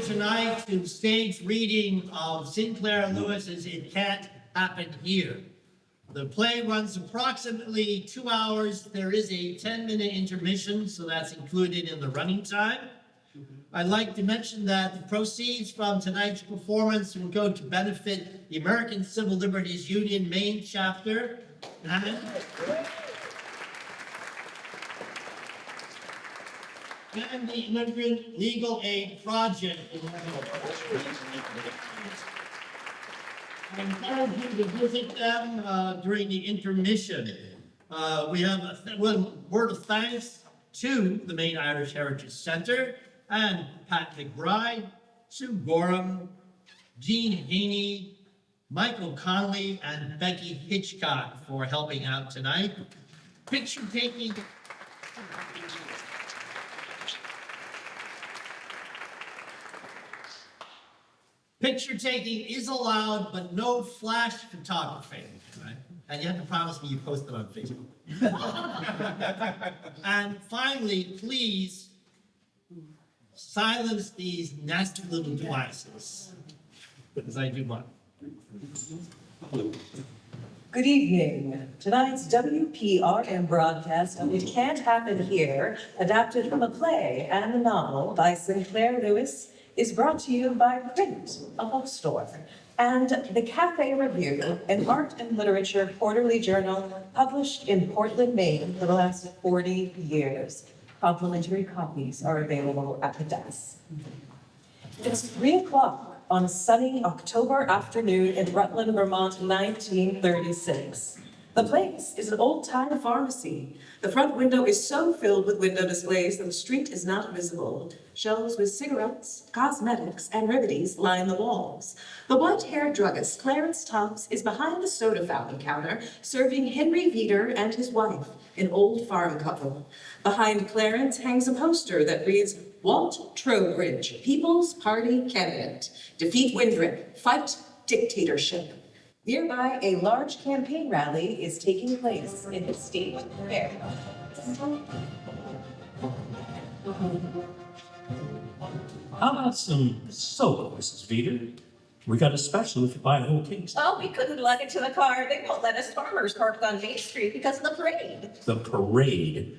tonight to the stage reading of Sinclair Lewis's It Can't Happen Here. The play runs approximately 2 hours. There is a 10-minute intermission, so that's included in the running time. I'd like to mention that the proceeds from tonight's performance will go to benefit the American Civil Liberties Union Maine chapter and the Immigrant Legal Aid Project. I encourage you to visit them during the intermission. We have one word of thanks to the Maine Irish Heritage Center and Pat McBride, Sue Gorham, Jean Haney, Michael Conley, and Becky Hitchcock for helping out tonight. Picture taking. Picture taking is allowed, but no flash photography, right? And you have to promise me you post it on Facebook. And finally, please silence these nasty little devices, because I do one. Good evening. Tonight's WPRM broadcast of It Can't Happen Here, adapted from a play and a novel by Sinclair Lewis, is brought to you by Print, a bookstore, and the Cafe Review, an art and literature quarterly journal published in Portland, Maine for the last 40 years. Complimentary copies are available at the desk. It's 3 o'clock on a sunny October afternoon in Rutland, Vermont, 1936. The place is an old-time pharmacy. The front window is so filled with window displays that the street is not visible. Shelves with cigarettes, cosmetics, and remedies line the walls. The white-haired druggist, Clarence Tubbs, is behind the soda fountain counter, serving Henry Veeder and his wife, an old farm couple. Behind Clarence hangs a poster that reads, Walt Trowbridge, People's Party candidate. Defeat Windrip, fight dictatorship. Nearby, a large campaign rally is taking place in the state fair. How about some soda, Mrs. Veeder? We got a special if you buy a whole case. Oh, we couldn't lug it to the car. They won't let us farmers park on Main Street because of the parade. The parade?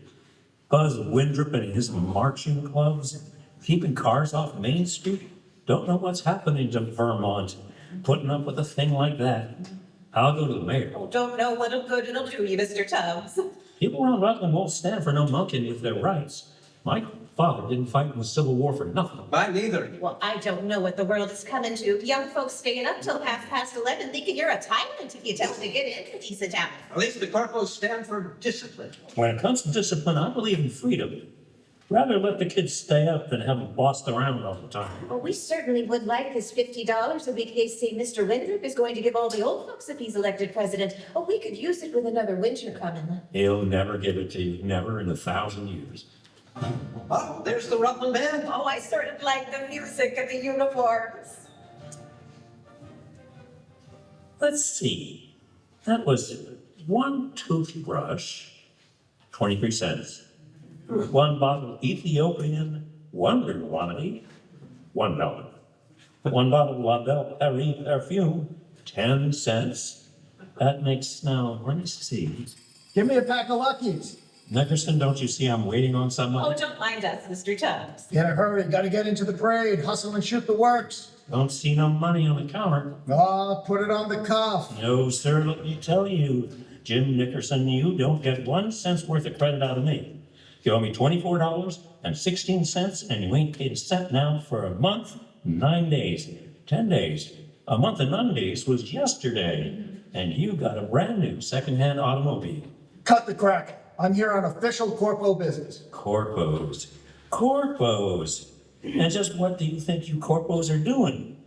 Buzz Windrip and his marching clubs keeping cars off Main Street? Don't know what's happening to Vermont. Putting up with a thing like that. I'll go to the mayor. Oh, don't know what good it'll do you, Mr. Tubbs. People around Rutland won't stand for no monkeying with their rights. My father didn't fight in the Civil War for nothing. Mine neither. Well, I don't know what the world is coming to. Young folks staying up till 11:30 thinking you're a tyrant if you tell them to get into decent hours. At least the corporals stand for discipline. When it comes to discipline, I believe in freedom. Rather let the kids stay up than have them bossed around all the time. Well, we certainly would like this $50 so we could say Mr. Windrip is going to give all the old folks if he's elected president. Oh, we could use it with another winter coming. He'll never give it to you, never in 1,000 years. Oh, there's the Rutland band. Oh, I sort of like the music and the uniforms. Let's see. That was one toothbrush, 23 cents. One bottle Ethiopian Wonder Wine, $1. One bottle La Belle Paris perfume, 10 cents. That makes now, let me see. Give me a pack of Luckies. Nickerson, don't you see I'm waiting on Oh, someone? don't mind us, Mr. Tubbs. In a hurry, gotta get into the parade, hustle and shoot the works. Don't see no money on the counter. Oh, put it on the cuff. No, sir, let me tell you, Jim Nickerson, you don't get 1 cent's worth of credit out of me. You owe me $24.16, and you ain't paid a cent now for a month, 9 days, 10 days. A month and 9 days was yesterday, and you got a brand new secondhand automobile. Cut the crack. I'm here on official corpo business. Corpos. Corpos. And just what do you think you corpos are doing?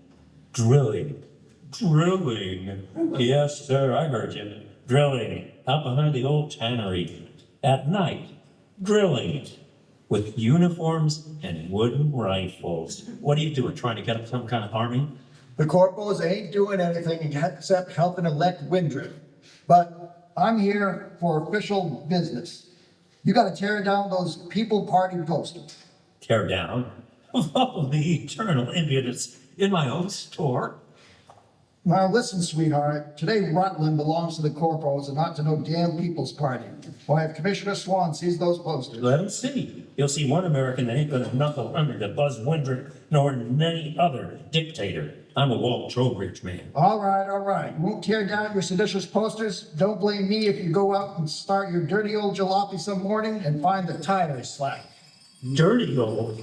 Drilling. Drilling. Yes, sir, I heard you. Drilling. Out behind the old tannery. At night. Drilling. With uniforms and wooden rifles. What are you doing? Trying to get up some kind of army? The corpos ain't doing anything except helping elect Windrip. But I'm here for official business. You gotta tear down those People Party posters. Tear down? of all the eternal impudence in my own store? Now listen, sweetheart, today Rutland belongs to the corporals and not to no damn People's Party. Why, if Commissioner Swan sees those posters, Let him see. You'll see one American that ain't gonna knuckle under to Buzz Windrip nor any other dictator. I'm a Walt Trowbridge man. all right. You won't tear down your seditious posters. Don't blame me if you go out and start your dirty old jalopy some morning and find the tires slack. Dirty old.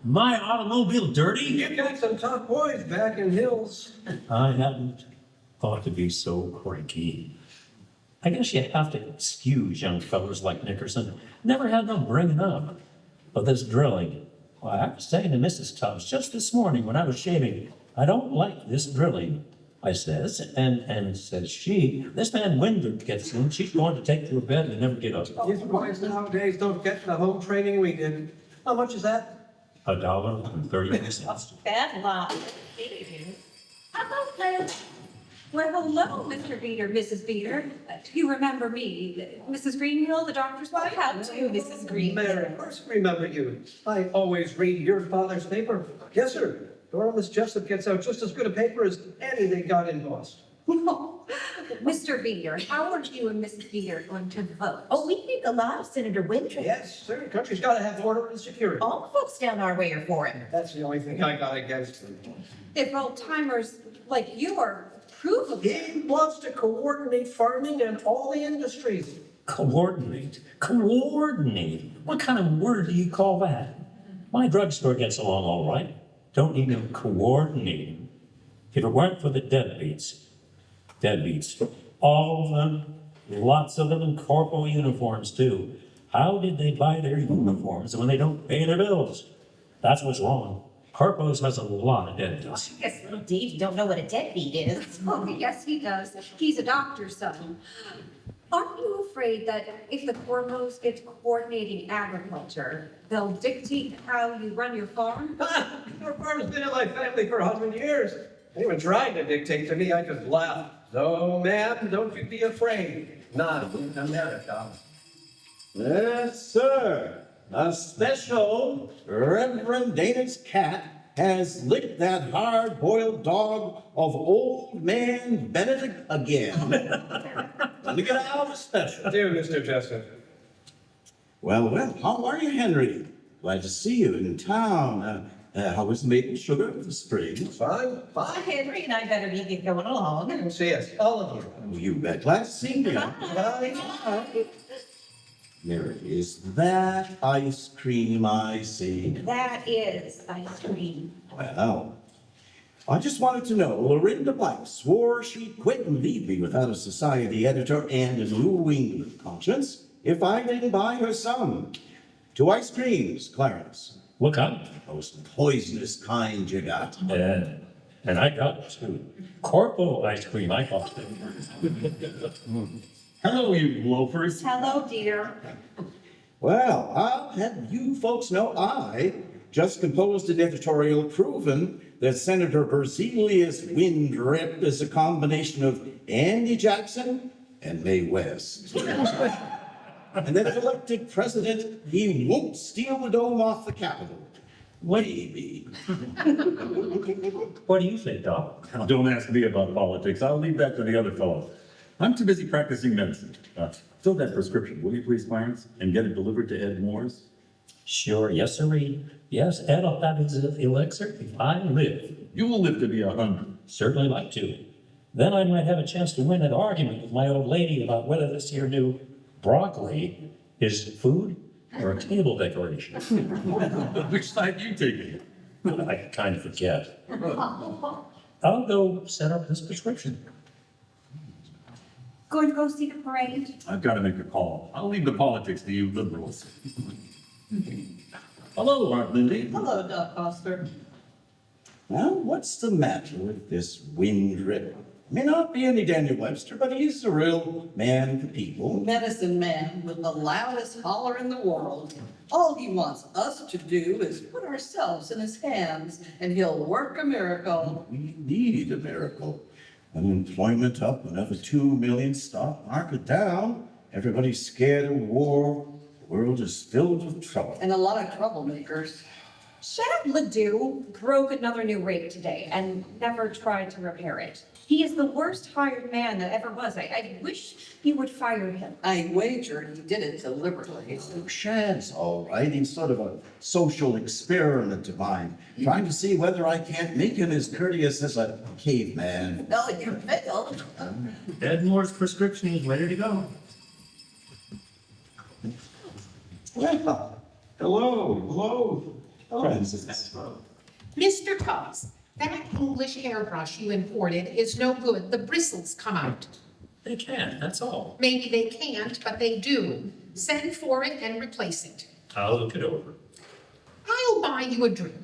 My automobile dirty? You got some tough boys back in Hills. I hadn't thought to be so cranky. I guess you have to excuse young fellas like Nickerson. Never had no bringing up. But this drilling, why, I was saying to Mrs. Tubbs just this morning when I was shaving, I don't like this drilling, I says, and says she, this man Windrip gets in, she's going to take to her bed and never get up. These boys nowadays don't get the home training we did. How much is that? $1.30. Bad luck. Hello, Claire. Well, hello, Mr. Beater, Mrs. Beater. Do you remember me, Mrs. Greenhill, the doctor's wife? How do, Mrs. Green? Mary, of course I remember you. I always read your father's paper. Yes, sir. Dora Miss Jessup gets out just as good a paper as any they got in Boston. Mr. Beater, how are you and Mrs. Beater going to vote? Oh, we think a lot of Senator Winthrop. Yes, sir. The country's got to have order and security. All the folks down our way are for him. That's the only thing I got against him. If old timers like you are approve of it, He wants to coordinate farming and all the industries. Coordinate. What kind of word do you call that? My drugstore gets along all right. Don't need no coordinating. If it weren't for the deadbeats, all of them, lots of them in corporal uniforms too. How did they buy their uniforms when they don't pay their bills? That's what's wrong. Corpos has a lot of deadbeats. I guess little Dave, you don't know what a deadbeat is. oh, yes, he does. He's a doctor's son. Aren't you afraid that if the corpos get coordinating agriculture, they'll dictate how you run your farm? Your farm's been in my family for 100 years. Anyone tried to dictate to me, I just laugh. No, ma'am, don't you be afraid. Not in America. Yes, sir. A special Reverend Dana's cat has licked that hard-boiled dog of old man Benedict again. Let me get out a special. Dear Mr. Jessup. Well, how are you, Henry? Glad to see you in town. How was maple sugar for the spring? Fine. Henry and I better be going along. Come see us, all of you. Oh, you bet. Glad to see you. Bye. There is that ice cream I see. That is ice cream. Well, I just wanted to know, Lorinda Black swore she'd quit and leave me without a society editor and a New England conscience if I didn't buy her some. 2 ice creams, Clarence. What kind? Most poisonous kind you got. And I got 2. Corpo ice cream, I got 2. Hello, you loafers. Hello, dear. Well, I'll have you folks know I just composed an editorial proving that Senator Berzelius Windrip is a combination of Andy Jackson and Mae West. And that if elected president, he won't steal the dome off the Capitol. Maybe. What do you think, Doc? Don't ask me about politics. I'll leave that to the other fellow. I'm too busy practicing medicine. Fill that prescription, will you please, Clarence? And get it delivered to Ed Moore's? Sure, yes, sirree. Yes, Ed, I'll have his elixir if I live. You will live to be 100. Certainly like to. Then I might have a chance to win an argument with my old lady about whether this here new broccoli is food or a table decoration. Which side you taking? I kind of forget. I'll go set up this prescription. Going to go see the parade? I've got to make a call. I'll leave the politics to you liberals. Hello, Aunt Lindy. Hello, Doc Foster. Well, what's the matter with this Windrip? May not be any Daniel Webster, but he's a real man of the people. Medicine man with the loudest holler in the world. All he wants us to do is put ourselves in his hands, and he'll work a miracle. We need a miracle. Unemployment up, another 2 million, stock market down. Everybody's scared of war. The world is filled with trouble. And a lot of troublemakers. Chad Ledoux broke another new rake today and never tried to repair it. He is the worst hired man that ever was. I wish you would fire him. I wager he did it deliberately. Shad's all right. He's sort of a social experiment of mine, trying to see whether I can't make him as courteous as a caveman. No, you failed. Edmore's prescription is ready to go. Well, hello. Friends. Mr. Tubbs, that English hairbrush you imported is no good. The bristles come out. They can, that's all. Maybe they can't, but they do. Send for it and replace it. I'll look it over. I'll buy you a drink.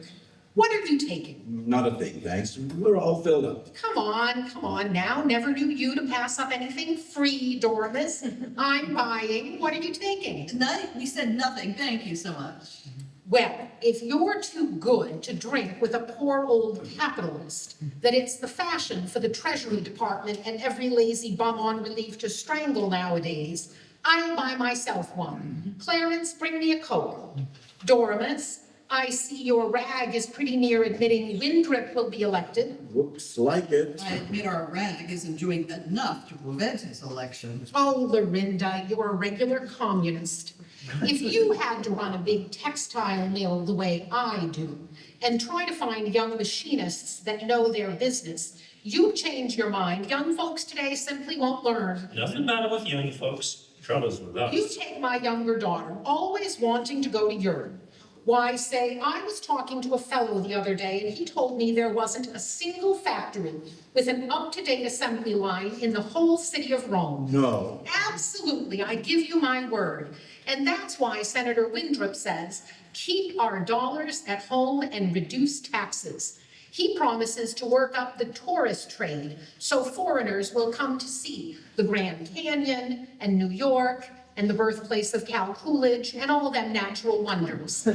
What are you taking? Not a thing, thanks. We're all filled up. Come on now. Never knew you to pass up anything free, Dormus. I'm buying. What are you taking? Tonight, we said nothing. Thank you so much. Well, if you're too good to drink with a poor old capitalist, that it's the fashion for the Treasury Department and every lazy bum on relief to strangle nowadays, I'll buy myself one. Clarence, bring me a Coke. Dormus, I see your rag is pretty near admitting Windrip will be elected. Looks like it. I admit our rag isn't doing enough to prevent his election. Oh, Lorinda, you're a regular communist. If you had to run a big textile mill the way I do, and try to find young machinists that know their business, you'd change your mind. Young folks today simply won't learn. Nothing matter with young folks. Trouble's with us. You take my younger daughter, always wanting to go to Europe. Why, say, I was talking to a fellow the other day, and he told me there wasn't a single factory with an up-to-date assembly line in the whole city of Rome. No. Absolutely, I give you my word. And that's why Senator Windrip says, keep our dollars at home and reduce taxes. He promises to work up the tourist trade so foreigners will come to see the Grand Canyon and New York and the birthplace of Cal Coolidge and all them natural wonders.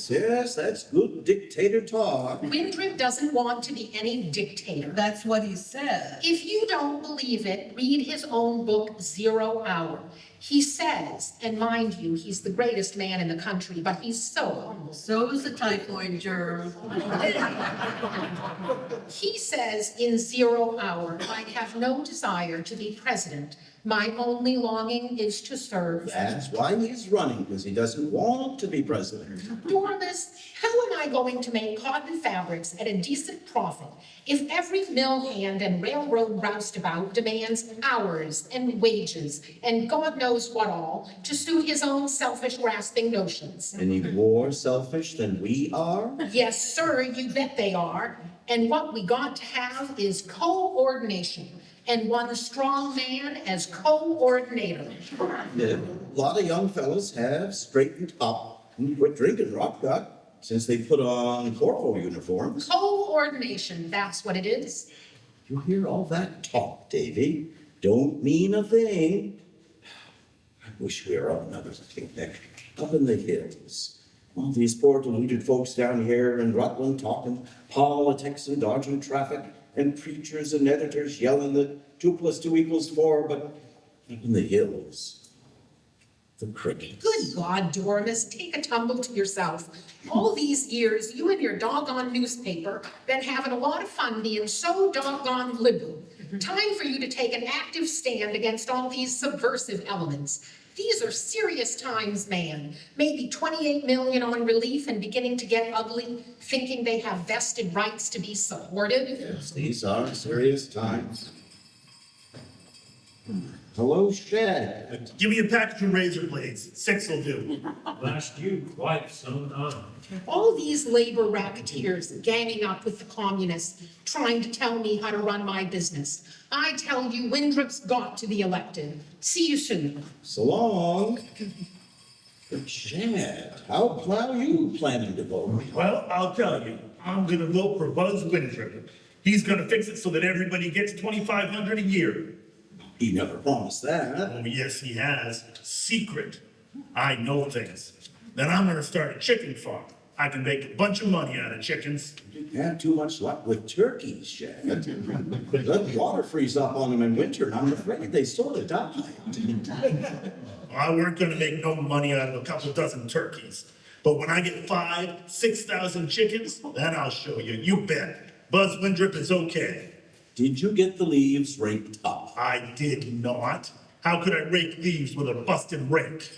Yes, that's good dictator talk. Windrip doesn't want to be any dictator. That's what he said. If you don't believe it, read his own book, 0 Hour. He says, and mind you, he's the greatest man in the country, but he's so humble. So is the typhoid germ. He says in 0 Hour, I have no desire to be president. My only longing is to serve. That's why he's running, because he doesn't want to be president. Dormus, how am I going to make cotton fabrics at a decent profit if every mill hand and railroad roustabout demands hours and wages and God knows what all to suit his own selfish grasping notions? Any more selfish than we are? Yes, sir, you bet they are. And what we got to have is coordination, and one strong man as coordinator. A lot of young fellas have straightened up and quit drinking rock gut since they put on corporal uniforms. Coordination, that's what it is. You hear all that talk, Davy? Don't mean a thing. I wish we were on another picnic up in the hills. All these poor deluded folks down here in Rutland talking politics and dodging traffic, and preachers and editors yelling that 2 + 2 = 4, but up in the hills, the crickets. Good God, Dormus, take a tumble to yourself. All these years, you and your doggone newspaper been having a lot of fun being so doggone liberal. Time for you to take an active stand against all these subversive elements. These are serious times, man. Maybe 28 million on relief and beginning to get ugly, thinking they have vested rights to be supported. Yes, these are serious times. Hello, Shad. Give me a package of razor blades. 6 will do. Last you quite some time. All these labor racketeers ganging up with the communists, trying to tell me how to run my business. I tell you, Windrip's got to be elected. See you soon. So long. Shad, how you planning to vote? Well, I'll tell you, I'm gonna vote for Buzz Windrip. He's gonna fix it so that everybody gets $2,500 a year. He never promised that. Oh, yes, he has. Secret. I know things. Then I'm gonna start a chicken farm. I can make a bunch of money out of chickens. You had too much luck with turkeys, Shad. Let the water freeze up on them in winter, and I'm afraid they sort of died. I weren't gonna make no money out of a couple dozen turkeys. But when I get 6,000 chickens, then I'll show you. You bet. Buzz Windrip is okay. Did you get the leaves raked up? I did not. How could I rake leaves with a busted rake?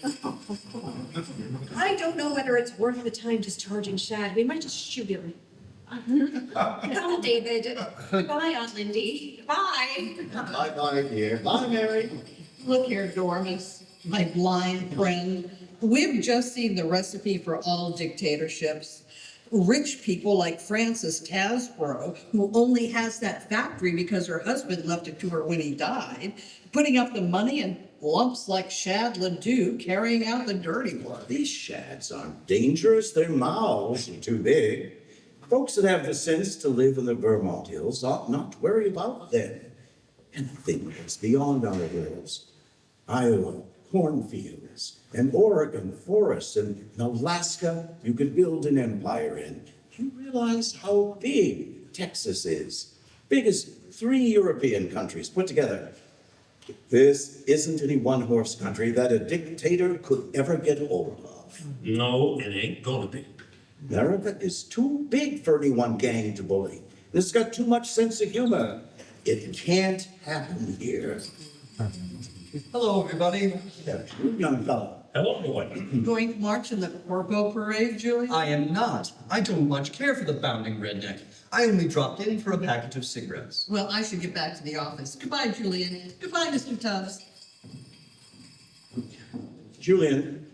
I don't know whether it's worth the time discharging Shad. We might just shoot him. Come on, David. Bye, Aunt Lindy. Bye. Bye-bye, dear. Bye, Mary. Look here, Dormis, my blind friend. We've just seen the recipe for all dictatorships. Rich people like Frances Tasbro, who only has that factory because her husband left it to her when he died, putting up the money, and lumps like Shad Ledoux carrying out the dirty work. These shads aren't dangerous. Their mouths are too big. Folks that have the sense to live in the Vermont hills ought not to worry about them. Anything that's beyond our hills. Iowa, cornfields, and Oregon forests, and Alaska, you could build an empire in. Do you realize how big Texas is? Big as 3 European countries put together. This isn't any one-horse country that a dictator could ever get hold of. No, it ain't gonna be. America is too big for any one gang to bully. It's got too much sense of humor. It can't happen here. Hello, everybody. Young fella. Hello, boy. Going to march in the Corpo Parade, Julie? I am not. I don't much care for the bounding redneck. I only dropped in for a package of cigarettes. Well, I should get back to the office. Goodbye, Julian. Goodbye, Mr. Tubbs. Julian,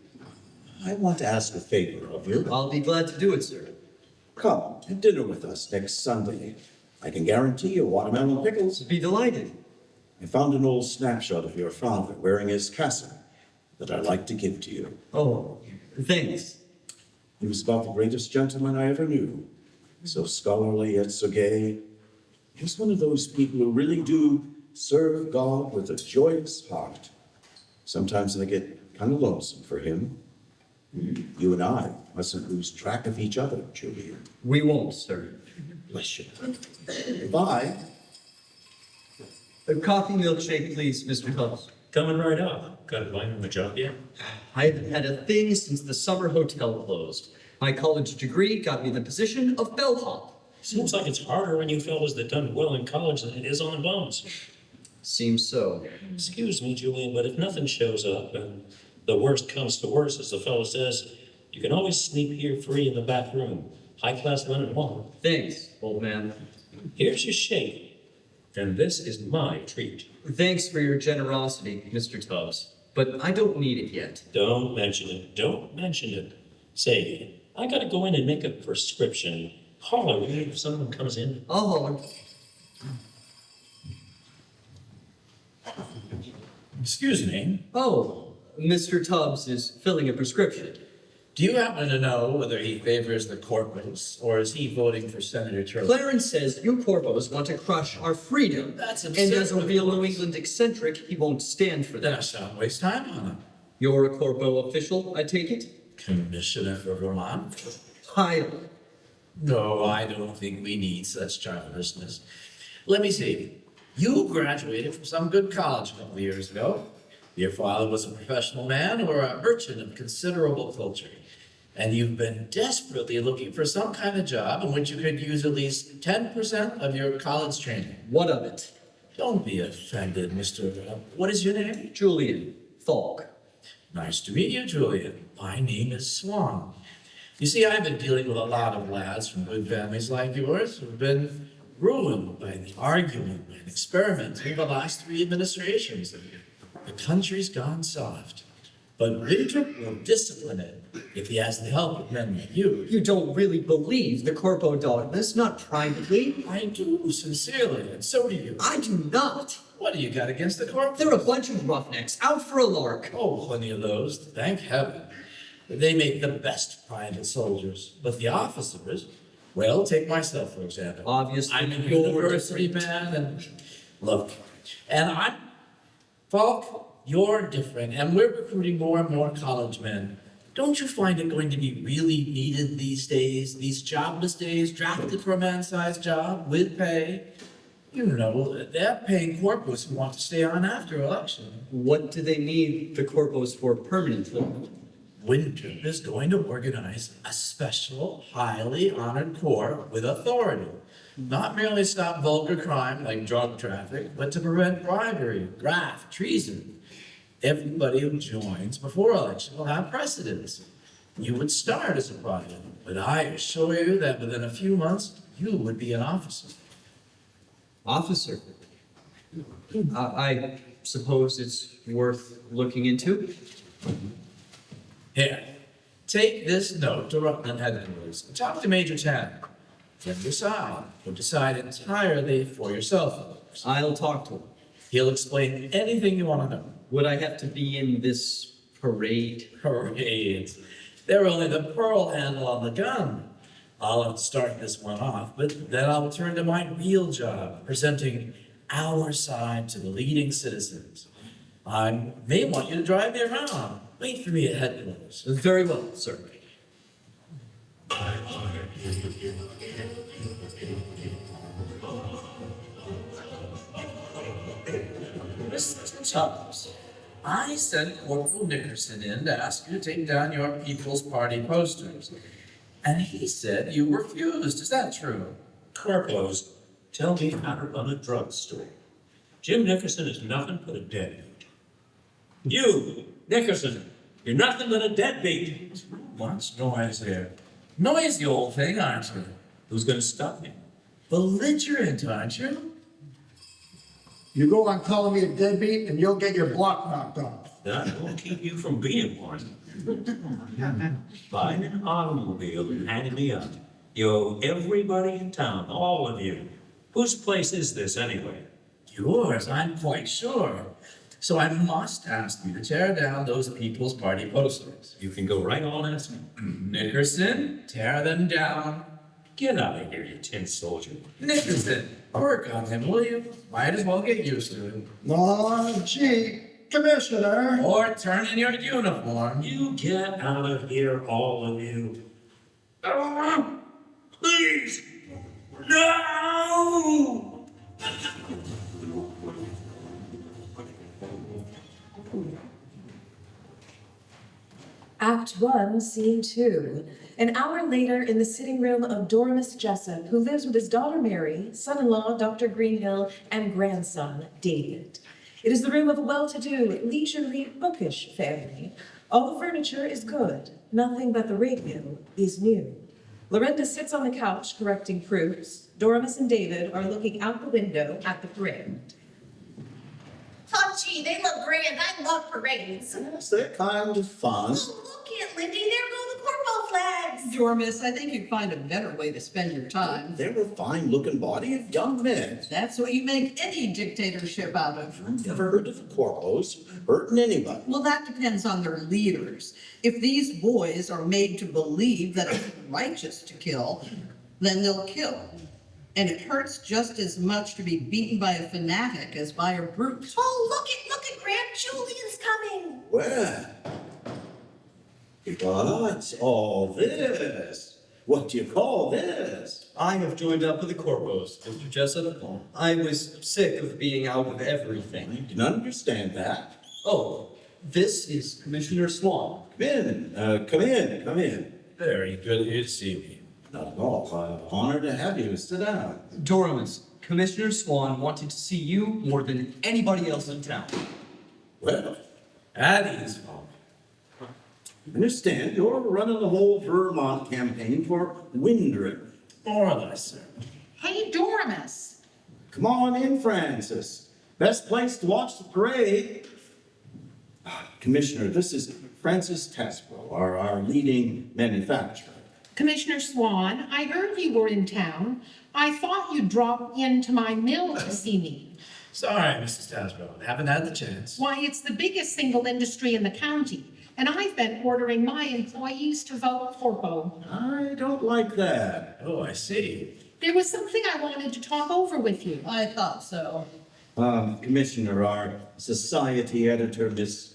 I want to ask a favor of you. I'll be glad to do it, sir. Come to dinner with us next Sunday. I can guarantee you watermelon pickles. Be delighted. I found an old snapshot of your father wearing his cassock that I'd like to give to you. Oh, thanks. He was about the greatest gentleman I ever knew. So scholarly yet so gay. He's one of those people who really do serve God with a joyous heart. Sometimes I get kind of lonesome for him. You and I mustn't lose track of each other, Julian. We won't, sir. Bless you. Bye. A coffee milkshake, please, Mr. Tubbs. Coming right up. Got a line on the job yet? I haven't had a thing since the summer hotel closed. My college degree got me the position of bellhop. Seems like it's harder on you fellas that done well in college than it is on the bums. Seems so. Excuse me, Julian, but if nothing shows up and the worst comes to worst, as the fellow says, you can always sleep here free in the back room. High class linen one. Thanks, old man. Here's your shake. And this is my treat. Thanks for your generosity, Mr. Tubbs, but I don't need it yet. Don't mention it. Don't mention it. Say, I gotta go in and make a prescription. Holler at me if someone comes in. I'll holler. Excuse me, Oh, Mr. Tubbs is filling a prescription. do you happen to know whether he favors the corporals or is he voting for Senator Turley? Clarence says you corpos want to crush our freedom. That's And absurd. as a real New England eccentric, he won't stand for Then I that. shan't waste time on him. You're a corpo official, I take it? Commissioner for Vermont? Kyle. No, I don't think we need such childishness. Let me see. You graduated from some good college a couple of years ago. Your father was a professional man or a urchin of considerable culture. And you've been desperately looking for some kind of job in which you could use at least 10% of your college training. What of it? Don't be offended, Mr. What is your name? Julian Falk. Nice to meet you, Julian. My name is Swan. You see, I've been dealing with a lot of lads from good families like yours who've been ruined by the arguing and experimenting of the last 3 administrations. The country's gone soft. But Winthrop will discipline it if he has the help of men like you. You don't really believe the corpo dogmas, not privately. I do, sincerely, and so do you. I do not. What do you got against the corps? They're a bunch of roughnecks, out for a lark. Oh, plenty of those, thank heaven. They make the best private soldiers. But the officers, well, take myself, for example. Obviously, I'm a you're university different. man, and look, and Falk, you're different, and we're recruiting more and more college men. Don't you find it going to be really needed these days, these jobless days, drafted for a man-sized job with pay? You know, they're paying corporals who want to stay on after election. What do they need the corpos for permanently? Winthrop is going to organize a special, highly honored corps with authority. Not merely stop vulgar crime like drug traffic, but to prevent bribery, graft, treason. Everybody who joins before election will have precedence. You would start as a private, but I assure you that within a few months, you would be an officer. Officer? I suppose it's worth looking into. Here, take this note to Rutland headquarters and talk to Major Tanner. Then decide. You'll decide entirely for yourself. I'll talk to him. He'll explain anything you want to know. Would I have to be in this parade? Parades. They're only the pearl handle on the gun. I'll start this one off, but then I'll turn to my real job, presenting our side to the leading citizens. I may want you to drive me around. Wait for me at headquarters. Very well, sir. Mr. Tubbs, I sent Corporal Nickerson in to ask you to take down your People's Party posters. And he said you refused. Is that true? Corpos, tell me how to run a drugstore. Jim Nickerson is nothing but a deadbeat. You, Nickerson, you're nothing but a deadbeat. What's noise here? Noisy old thing, aren't you? Who's gonna stop me? Belligerent, aren't you? You go on calling me a deadbeat and you'll get your block knocked off. That won't keep you from being one. Buying an automobile and handing me up. You owe everybody in town, all of you. Whose place is this anyway? Yours, I'm quite sure. So I must ask you to tear down those People's Party posters. You can go right on asking. Nickerson, tear them down. Get out of here, you tin soldier. Nickerson, work on him, will you? Might as well get used to it. Oh, gee, Commissioner. Or turn in your uniform. You get out of here, all of you. Please! No! Act 1, Scene 2. An hour later, in the sitting room of Doremus Jessup, who lives with his daughter Mary, son-in-law Dr. Greenhill, and grandson David. It is the room of a well-to-do, leisurely, bookish family. All the furniture is good. Nothing but the radio is new. Lorinda sits on the couch correcting proofs. Doremus and David are looking out the window at the parade. Oh, gee, they look grand. I love parades. Yes, they're kind of fun. Oh, look, Aunt Lindy, there go the corporal flags. Dormis, I think you'd find a better way to spend your time. They're a fine-looking body of young men. That's what you make any dictatorship out of. I've never heard of the corpos hurting anybody. Well, that depends on their leaders. If these boys are made to believe that it's righteous to kill, then they'll kill. And it hurts just as much to be beaten by a fanatic as by a brute. Oh, look at Grant Julian's coming. Where? What's all this? What do you call this? I have joined up with the corpos, Mr. Jessup. I was sick of being out of everything. I didn't understand that. Oh, this is Commissioner Swan. Come in, come in. Very good of you to see me. Not at all. Honored to have you. Sit down. Doremus, Commissioner Swan wanted to see you more than anybody else in town. Well, At ease, Paul. I understand you're running the whole Vermont campaign for Windrip. More or less, sir. Hey, Dormus. Come on in, Francis. Best place to watch the parade. Commissioner, this is Francis Tasbro, our leading manufacturer. Commissioner Swan, I heard you were in town. I thought you'd drop into my mill to see me. Sorry, Mrs. Tasbro. Haven't had the chance. Why, it's the biggest single industry in the county, and I've been ordering my employees to vote Corpo. I don't like that. Oh, I see. There was something I wanted to talk over with you. I thought so. Commissioner, our society editor, Miss...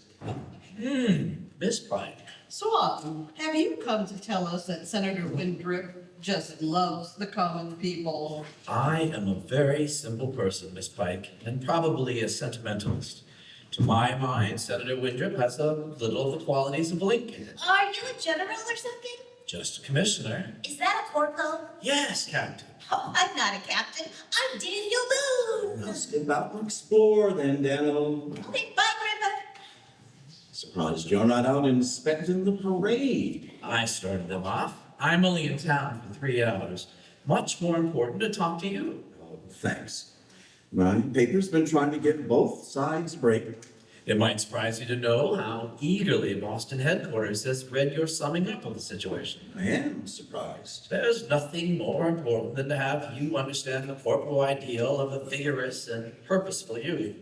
Miss Pike. Swan, have you come to tell us that Senator Windrip just loves the common people? I am a very simple person, Miss Pike, and probably a sentimentalist. To my mind, Senator Windrip has a little of the qualities of Lincoln. Are you a general or something? Just a commissioner. Is that a corpo? Yes, Captain. Oh, I'm not a captain. I'm Daniel Boone. Let's get out and explore then, Daniel. Okay, bye, Grandpa. Surprised you're not out inspecting the parade. I started them off. I'm only in town for 3 hours. Much more important to talk to you. Oh, thanks. My paper's been trying to get both sides break. It might surprise you to know how eagerly Boston headquarters has read your summing up of the situation. I am surprised. There's nothing more important than to have you understand the corporal ideal of a vigorous and purposeful youth.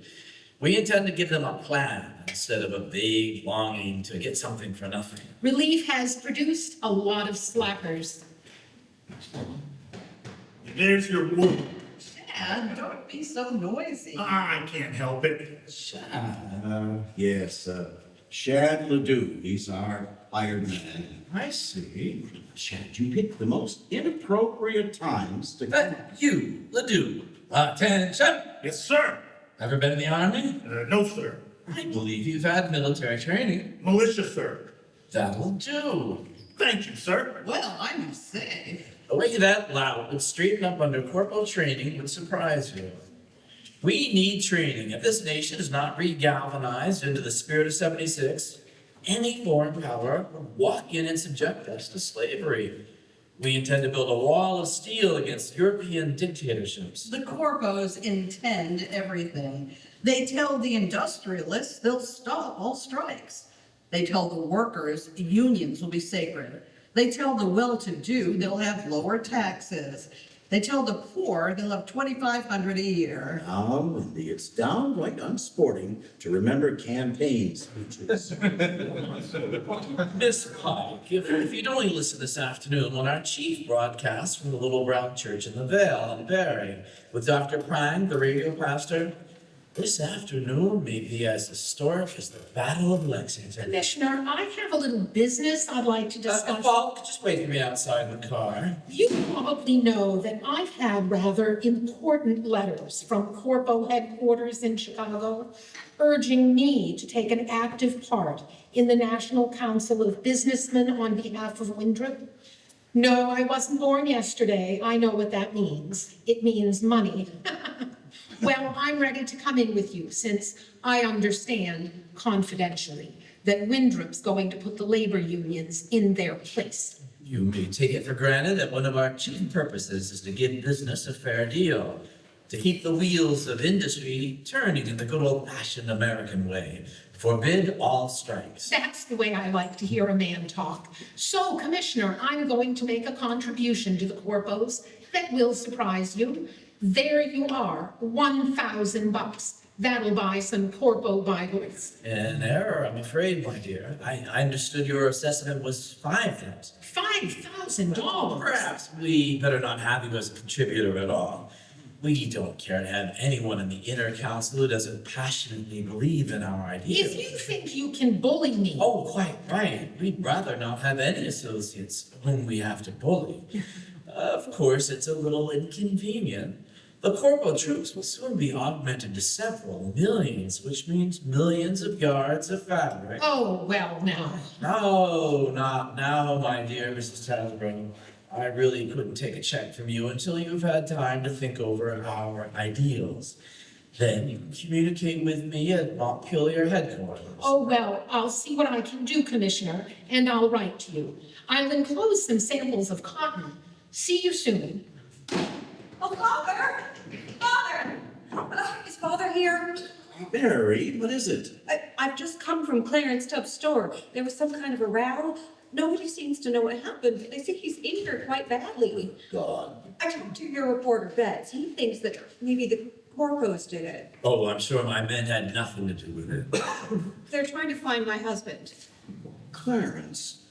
We intend to give them a plan instead of a vague longing to get something for nothing. Relief has produced a lot of slackers. There's your wood. Dad, don't be so noisy. I can't help it. Yes, Shad Ledoux, he's our hired man. I see. Shad, you picked the most inappropriate times to... You, Ledoux. Attention! Yes, sir. Ever been in the Army? No, sir. I believe you've had military training. Militia, sir. That'll do. Thank you, sir. Well, I must say. The way that loud and straighten up under corporal training would surprise you. We need training. If this nation is not re-galvanized into the spirit of 76, any foreign power would walk in and subject us to slavery. We intend to build a wall of steel against European dictatorships. The corpos intend everything. They tell the industrialists they'll stop all strikes. They tell the workers unions will be sacred. They tell the well-to-do they'll have lower taxes. They tell the poor they'll have $2,500 a year. Now, Wendy, it's downright unsporting to remember campaign speeches. Miss Pike, if you'd only listen this afternoon when our chief broadcast from the Little Brown Church in the Vale in Barrie with Dr. Prang, the radio pastor, this afternoon may be as historic as the Battle of Lexington. Commissioner, I have a little business I'd like to discuss. Falk, just wait for me outside in the car. You probably know that I've had rather important letters from Corpo headquarters in Chicago urging me to take an active part in the National Council of Businessmen on behalf of Windrip. No, I wasn't born yesterday. I know what that means. It means money. Well, I'm ready to come in with you since I understand confidentially that Windrop's going to put the labor unions in their place. You may take it for granted that one of our chief purposes is to give business a fair deal, to keep the wheels of industry turning in the good old-fashioned American way. Forbid all strikes. That's the way I like to hear a man talk. So, Commissioner, I'm going to make a contribution to the corpos that will surprise you. There you are, $1,000. That'll buy some corpo Bibles. An error, I'm afraid, my dear. I understood your assessment was $5,000. $5,000? Perhaps we better not have you as a contributor at all. We don't care to have anyone in the inner council who doesn't passionately believe in our ideas. If you think you can bully me. Oh, quite right. We'd rather not have any associates whom we have to bully. Of course, it's a little inconvenient. The corpo troops will soon be augmented to several millions, which means millions of yards of fabric. Oh, well, now. No, not now, my dear Mrs. Hasbro. I really couldn't take a check from you until you've had time to think over our ideals. Then you can communicate with me at Montpelier headquarters. Oh, well, I'll see what I can do, Commissioner, and I'll write to you. I'll enclose some samples of cotton. See you soon. Oh, Father! Father! Is Father here? Mary, what is it? I've just come from Clarence Tubbs' store. There was some kind of a row. Nobody seems to know what happened. They say he's injured quite badly. God. I talked to your reporter, Betts. He thinks that maybe the corpos did it. Oh, I'm sure my men had nothing to do with it. They're trying to find my husband. Clarence.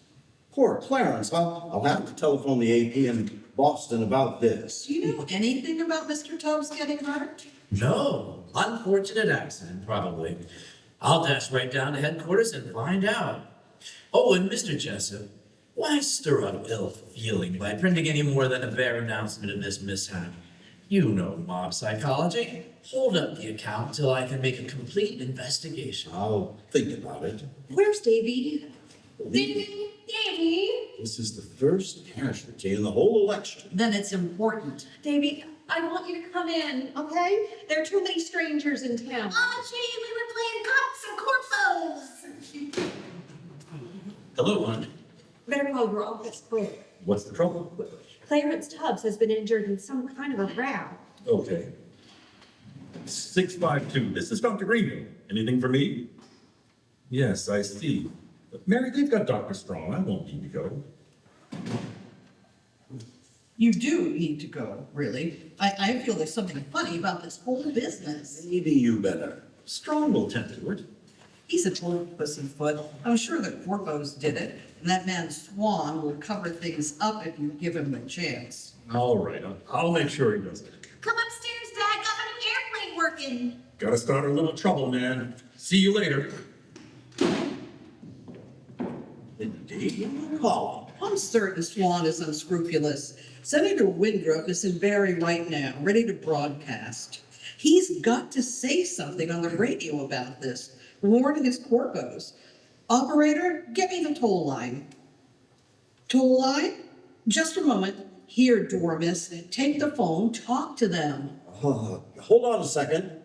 Poor Clarence. I'll have to telephone the AP in Boston about this. Do you know anything about Mr. Tubbs getting hurt? No, unfortunate accident, probably. I'll dash right down to headquarters and find out. Oh, and Mr. Jessup, why stir up ill feeling by printing any more than a bare announcement of this mishap? You know mob psychology. Hold up the account till I can make a complete investigation. I'll think about it. Where's Davy? Davy? This is the first casualty in the whole election. Then it's important. Davy, I want you to come in, okay? There are too many strangers in town. Oh, gee, we were playing cops and corpos. Hello, hon. Better call your office quick. What's the trouble? Clarence Tubbs has been injured in some kind of a row. Okay. 652, this is Dr. Greenhill. Anything for me? Yes, I see. But Mary, they've got Dr. Strong. I won't need to go. You do need to go, really. I feel there's something funny about this whole business. Maybe you better. Strong will tend to it. He's a total pussyfoot. I'm sure the Corpos did it, and that man Swan will cover things up if you give him a chance. All right, I'll make sure he does it. Come upstairs, Dad. Got an airplane working. Gotta start a little trouble, man. See you later. Indeed, call. I'm certain Swan is unscrupulous. Senator Windrup is in Barry right now, ready to broadcast. He's got to say something on the radio about this, warn his corpos. Operator, get me the toll line. Toll line? Just a moment. Here, Dormis, take the phone, talk to them. Hold on a second.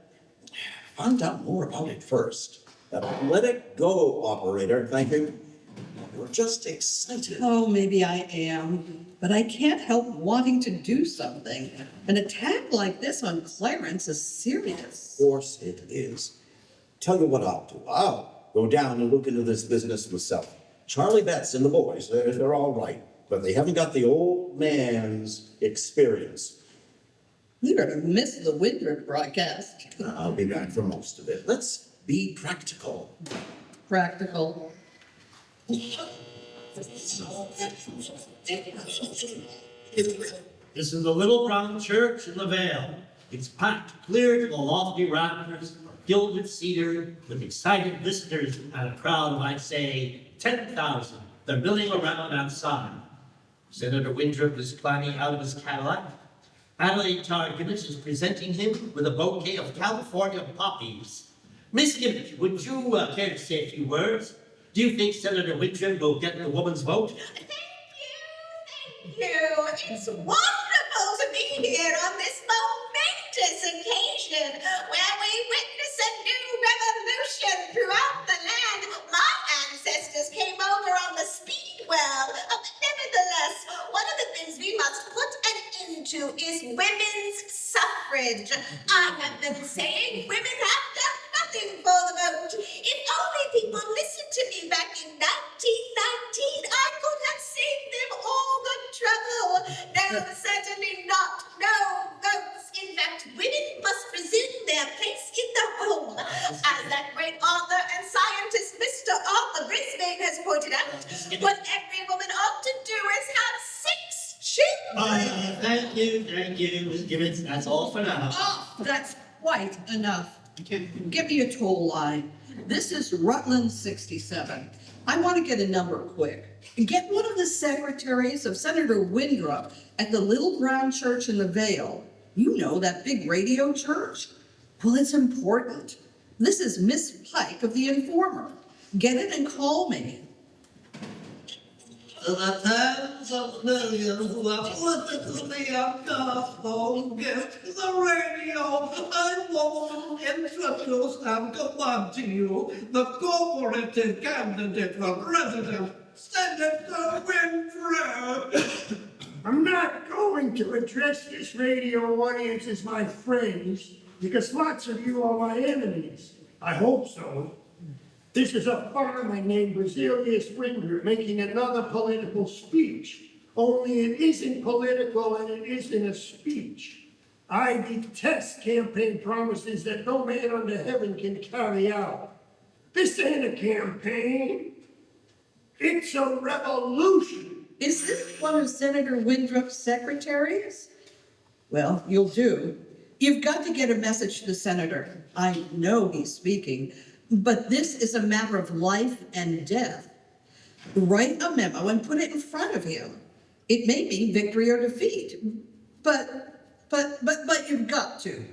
Find out more about it first. Let it go, operator. Thank you. You're just excited. Oh, maybe I am, but I can't help wanting to do something. An attack like this on Clarence is serious. Of course it is. Tell you what I'll do. I'll go down and look into this business myself. Charlie Betts and the boys, they're all right, but they haven't got the old man's experience. You're gonna miss the Windrup broadcast. I'll be back for most of it. Let's be practical. Practical. This is the little brown church in the Vale. It's packed clear to the lofty rafters, gilded cedar, with excited visitors and a crowd of, I'd say, 10,000. They're milling around outside. Senator Windrup is climbing out of his Cadillac. Adelaide Tarr-Gibbons is presenting him with a bouquet of California poppies. Miss Gibbons, would you care to say a few words? Do you think Senator Windrup will get the woman's vote? Thank you. It's wonderful to be here on this momentous occasion where we witness a new revolution throughout the land. My ancestors came over on the Speedwell. Nevertheless, one of the things we must put an end to is women's suffrage. I have been saying women have done nothing for the vote. If only people listened to me back in 1919, I could have saved them all the trouble. No, certainly not. No votes. In fact, women must resume their place in the home. As that great author and scientist, Mr. Arthur Brisbane, has pointed out, what every woman ought to do is have 6 children. Thank you, Miss Gibbons. That's all for now. Oh, that's quite enough. Give me a toll line. This is Rutland 67. I want to get a number quick. Get one of the secretaries of Senator Windrup at the Little Brown Church in the Vale. You know, that big radio church? Well, it's important. This is Miss Pike of the Informer. Get it and call me. The tens of millions that listen to the gospel gift the radio. I want to introduce and come to you the cooperative candidate for president, Senator Windrup. I'm not going to address this radio audience as my friends, because lots of you are my enemies. I hope so. This is a farmer named Basilius Winder making another political speech. Only it isn't political and it isn't a speech. I detest campaign promises that no man under heaven can carry out. This ain't a campaign. It's a revolution. Is this one of Senator Windrup's secretaries? Well, you'll do. You've got to get a message to the senator. I know he's speaking, but this is a matter of life and death. Write a memo and put it in front of him. It may be victory or defeat, but you've got to.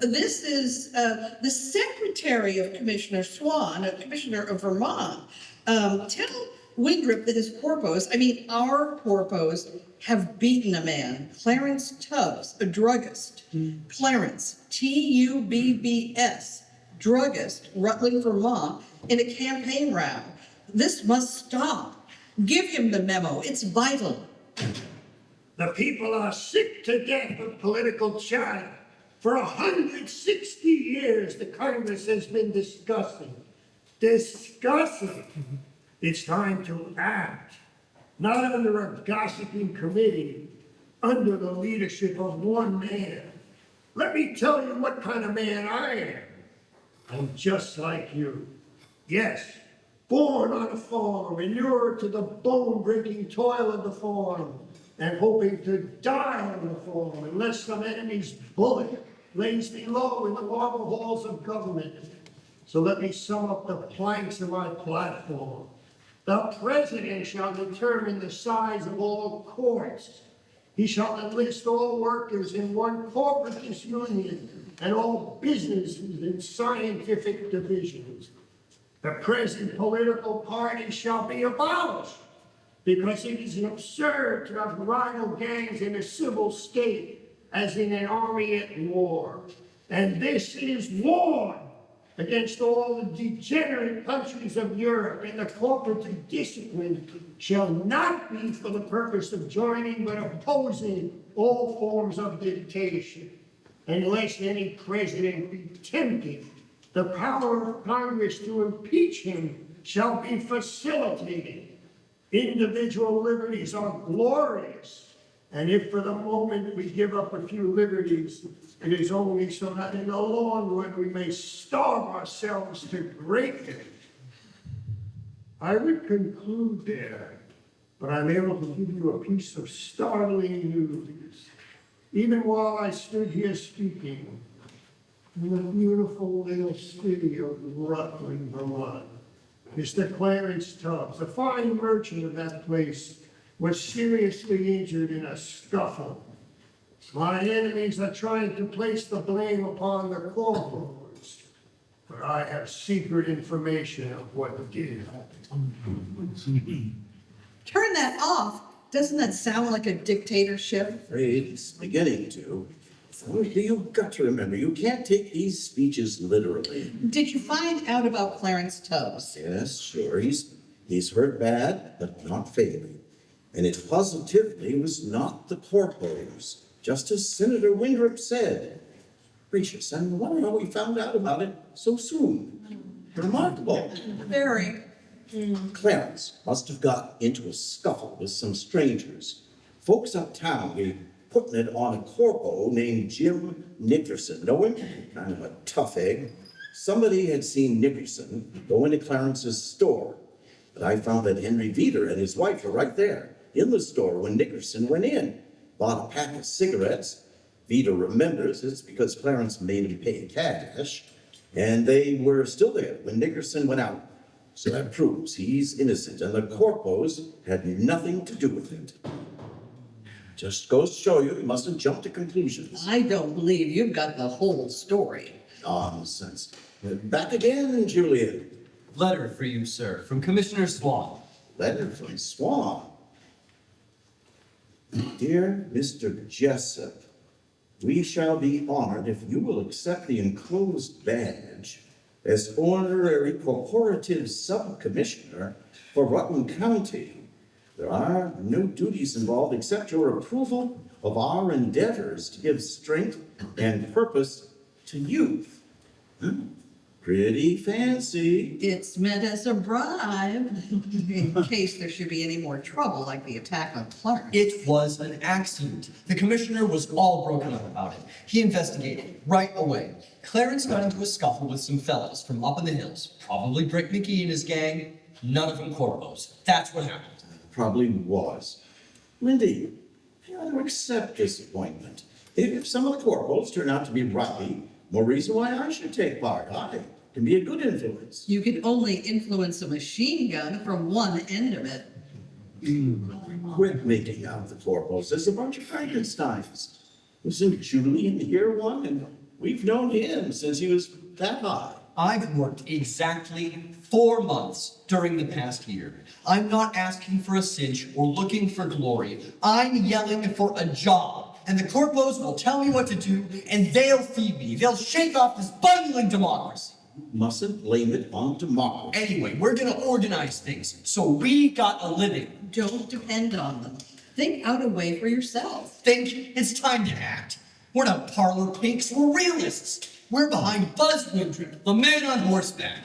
This is the secretary of Commissioner Swan, a commissioner of Vermont. Tell Windrip that his corpos, our corpos, have beaten a man, Clarence Tubbs, a druggist. Clarence, Tubbs, druggist, Rutland, Vermont, in a campaign round. This must stop. Give him the memo. It's vital. The people are sick to death of political chatter. For 160 years, the Congress has been discussing. It's time to act. Not under a gossiping committee, under the leadership of one man. Let me tell you what kind of man I am. I'm just like you. Yes, born on a farm, inured to the bone-breaking toil of the farm, and hoping to die on the farm unless some enemy's bullet lays me low in the marble halls of government. So let me sum up the planks of my platform. The president shall determine the size of all courts. He shall enlist all workers in one corporatist union and all businesses in scientific divisions. The present political parties shall be abolished because it is absurd to have rival gangs in a civil state as in an army at war. And this is war against all the degenerate countries of Europe, and the corporate discipline shall not be for the purpose of joining but opposing all forms of dictation. Unless any president be tempted, the power of Congress to impeach him shall be facilitated. Individual liberties are glorious, and if for the moment we give up a few liberties, it is only so that in the long run we may starve ourselves to greatness. I would conclude there, but I'm able to give you a piece of startling news. Even while I stood here speaking, in the beautiful little city of Rutland, Vermont, Mr. Clarence Tubbs, a fine merchant of that place, was seriously injured in a scuffle. My enemies are trying to place the blame upon the corporals, but I have secret information of what did happen. Turn that off. Doesn't that sound like a dictatorship? It's beginning to. You've got to remember, you can't take these speeches literally. Did you find out about Clarence Tubbs? Yes, sure, he's hurt bad, but not fatally. And it positively was not the corpos, just as Senator Windrip said. Gracious, and wonder how we found out about it so soon. Remarkable. Very. Clarence must have got into a scuffle with some strangers. Folks uptown were putting it on a corpo named Jim Nickerson. Know him? Kind of a tough egg. Somebody had seen Nickerson go into Clarence's store, but I found that Henry Veeder and his wife were right there in the store when Nickerson went in. Bought a pack of cigarettes. Veeder remembers it's because Clarence made him pay cash, and they were still there when Nickerson went out. So that proves he's innocent, and the corpos had nothing to do with it. Just goes to show you mustn't jump to conclusions. I don't believe you've got the whole story. Nonsense. Back again, Julian. Letter for you, sir, from Commissioner Swan. Letter from Swan. Dear Mr. Jessup, we shall be honored if you will accept the enclosed badge as honorary corporative sub-commissioner for Rutland County. There are no duties involved except your approval of our endeavors to give strength and purpose to youth. Pretty fancy. It's meant as a bribe, in case there should be any more trouble like the attack on Clarence. It was an accident. The commissioner was all broken up about it. He investigated right away. Clarence got into a scuffle with some fellows from up in the hills, probably Brick McGee and his gang, none of them corpos. That's what happened. Probably was. Lindy, you ought to accept disappointment. If some of the corporals turn out to be right, more reason why I should take part. can be a good influence. You can only influence a machine gun from one end of it. Quit making out the corpos as a bunch of Frankensteins. Isn't Julian here one? And we've known him since he was that high. I've worked exactly 4 months during the past year. I'm not asking for a cinch or looking for glory. I'm yelling for a job. And the corpos will tell me what to do, and they'll feed me. They'll shake off this bungling democracy. Mustn't blame it on democracy. Anyway, we're gonna organize things, so we got a living. Don't depend on them. Think out a way for yourself. Think it's time to act. We're not parlor pinks, we're realists. We're behind Buzz Windrip, the man on horseback.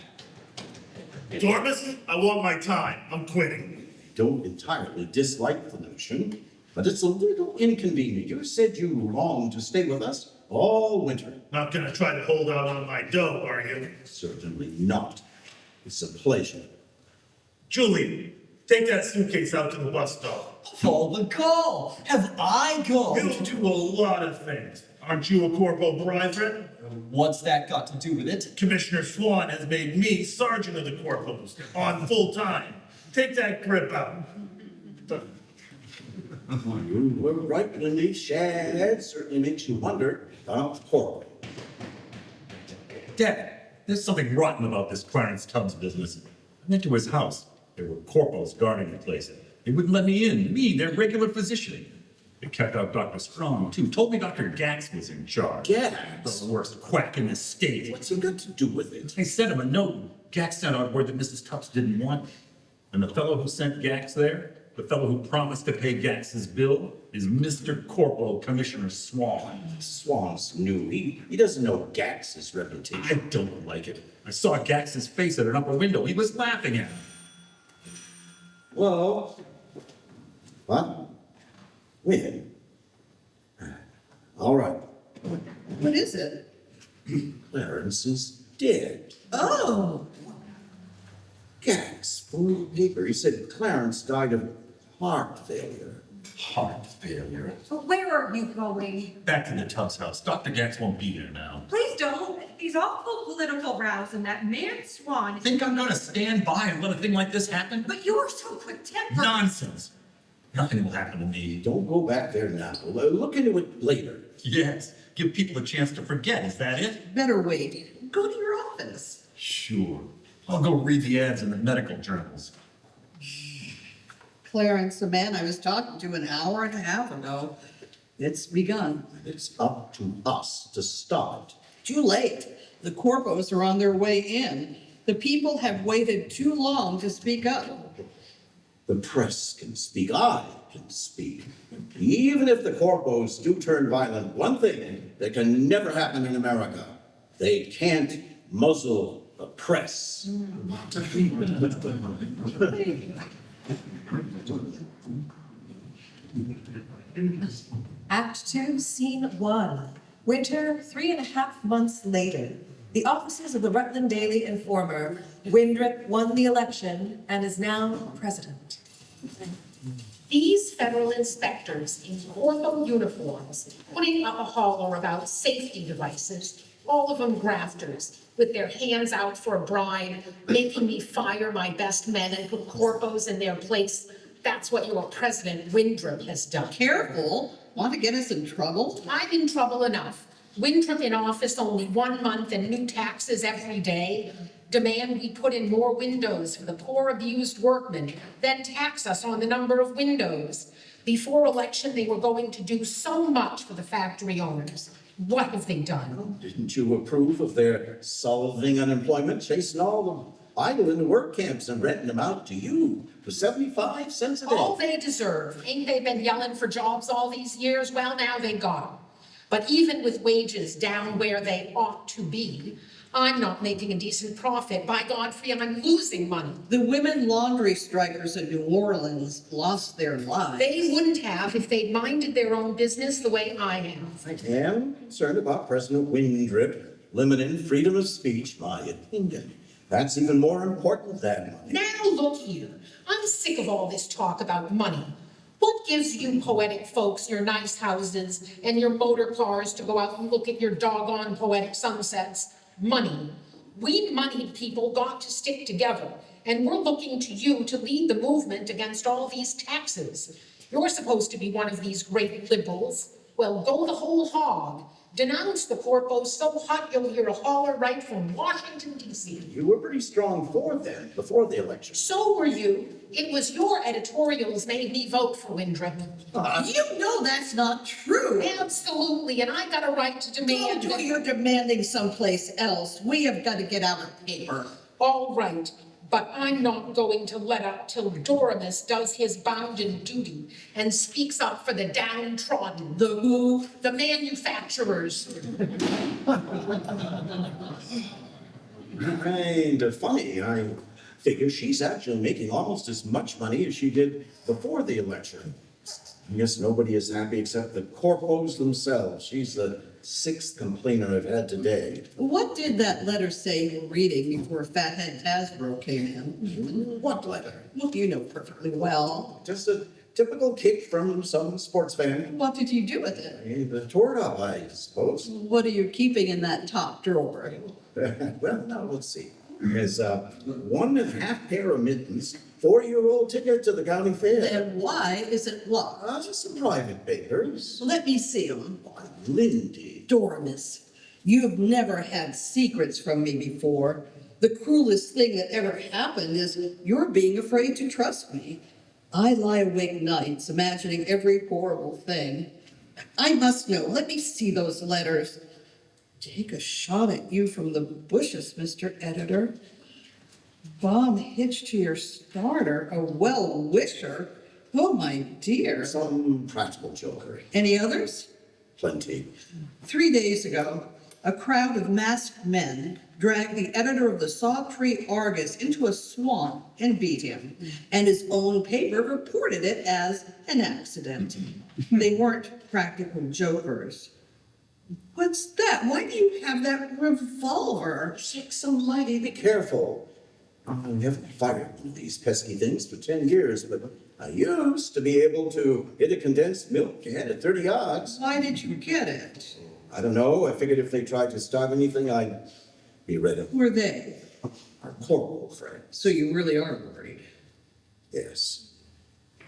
Dormus, I want my time. I'm quitting. Don't entirely dislike the notion, but it's a little inconvenient. You said you longed to stay with us all winter. Not gonna try to hold out on my dough, are you? Certainly not. It's a pleasure. Julian, take that suitcase out to the bus stop. Follow the call. Have I gone? You do a lot of things. Aren't you a corpo private? What's that got to do with it? Commissioner Swan has made me sergeant of the corpos on full time. Take that grip out. You were right in the shed. Certainly makes you wonder about the corporal. Dad, there's something rotten about this Clarence Tubbs business. I went to his house. There were corporals guarding the place. They wouldn't let me in. Me, their regular physician. They kept out Dr. Strong, too. Told me Dr. Gax was in charge. Gax? The worst quack in the state. What's he got to do with it? I sent him a note. Gax sent out word that Mrs. Tubbs didn't want. And the fellow who sent Gax there, the fellow who promised to pay Gax's bill, is Mr. Corporal Commissioner Swan. Swan's new. He doesn't know Gax's reputation. I don't like it. I saw Gax's face at an upper window. He was laughing at me. Well, what? When? All right. What is it? Clarence is dead. Oh, Gax pulled the paper. He said Clarence died of heart failure. Heart failure. But where are you going? Back to the Tubbs house. Dr. Gax won't be here now. Please don't. These awful political rows and that man Swan. Think I'm gonna stand by and let a thing like this happen? But you are so quick-tempered. Nonsense. Nothing will happen to me. Don't go back there now. Look into it later. Yes. Give people a chance to forget. Is that it? better wait. Go to your office. Sure. I'll go read the ads in the medical journals. Clarence, the man I was talking to an hour and a half ago. It's begun. It's up to us to stop it. Too late. The corpos are on their way in. The people have waited too long to speak up. The press can speak. I can speak. Even if the corpos do turn violent, one thing that can never happen in America, they can't muzzle the press. Act 2, Scene 1. Winter, 3.5 months later. The offices of the Rutland Daily Informer. Windrip won the election and is now president. These federal inspectors in corpo uniforms, putting up a holler about safety devices, all of them grafters, with their hands out for a bribe, making me fire my best men and put corpos in their place. That's what your President Windrip has done. Careful. Want to get us in trouble? I'm in trouble enough. Windrip in office only 1 month and new taxes every day. Demand we put in more windows for the poor abused workmen, then tax us on the number of windows. Before election, they were going to do so much for the factory owners. What have they done? Didn't you approve of their solving unemployment, chasing all them idle into work camps and renting them out to you for 75 cents a day? All they deserve. Ain't they been yelling for jobs all these years? Well, now they got them. But even with wages down where they ought to be, I'm not making a decent profit. By Godfrey, I'm losing money. The women laundry strikers in New Orleans lost their lives. They wouldn't have if they'd minded their own business the way I am. I am concerned about President Windrip limiting freedom of speech, my opinion. That's even more important than money. Now look here. I'm sick of all this talk about money. What gives you poetic folks your nice houses and your motor cars to go out and look at your doggone poetic sunsets? Money. We moneyed people got to stick together, and we're looking to you to lead the movement against all these taxes. You're supposed to be one of these great liberals. Well, go the whole hog. Denounce the corpos so hot you'll hear a holler right from Washington, D.C. You were pretty strong for them before the election. So were you. It was your editorials made me vote for Windrip. You know that's not true. Absolutely, and I got a right to demand. Don't do your demanding someplace else. We have got to get out of paper. All right, but I'm not going to let up till Doremus does his bounden duty and speaks up for the downtrodden. The who? The manufacturers. Kind of funny. I figure she's actually making almost as much money as she did before the election. I guess nobody is happy except the corpos themselves. She's the 6th complainer I've had today. What did that letter say you were reading before Fathead Hasbro came in? What letter? Well, you know perfectly well. Just a typical kick from some sports fan. What did you do with it? I tore it up, I suppose. What are you keeping in that top drawer? Well, now let's see. There's 1.5 pair of mittens, 4-year-old ticket to the county fair. Then why is it locked? Just some private papers. Let me see them. Lindy. Doremus, you have never had secrets from me before. The cruelest thing that ever happened is you're being afraid to trust me. I lie awake nights imagining every horrible thing. I must know. Let me see those letters. Take a shot at you from the bushes, Mr. Editor. Bomb hitched to your starter, a well-wisher. Oh, my dear. Some practical joker. Any others? Plenty. 3 days ago, a crowd of masked men dragged the editor of the Sawtree Argus into a swamp and beat him, and his own paper reported it as an accident. They weren't practical jokers. What's that? Why do you have that revolver? Sakes almighty, be careful. I haven't fired one of these pesky things for 10 years, but I used to be able to hit a condensed milk can at 30 yards. Why did you get it? I don't know. I figured if they tried to start anything, I'd be ready. Who are they? Our corporal friends. So you really are worried. Yes.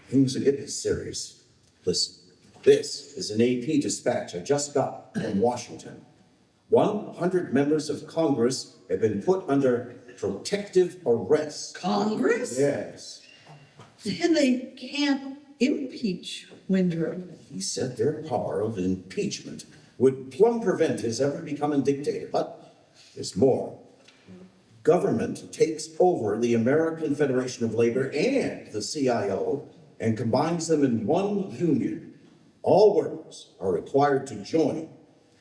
Things are getting serious. Listen, this is an AP dispatch I just got from Washington. 100 members of Congress have been put under protective arrest. Congress? Yes. And they can't impeach Windrop. He said their power of impeachment would plumb prevent his ever becoming dictator. But there's more. Government takes over the American Federation of Labor and the CIO and combines them in one union. All workers are required to join.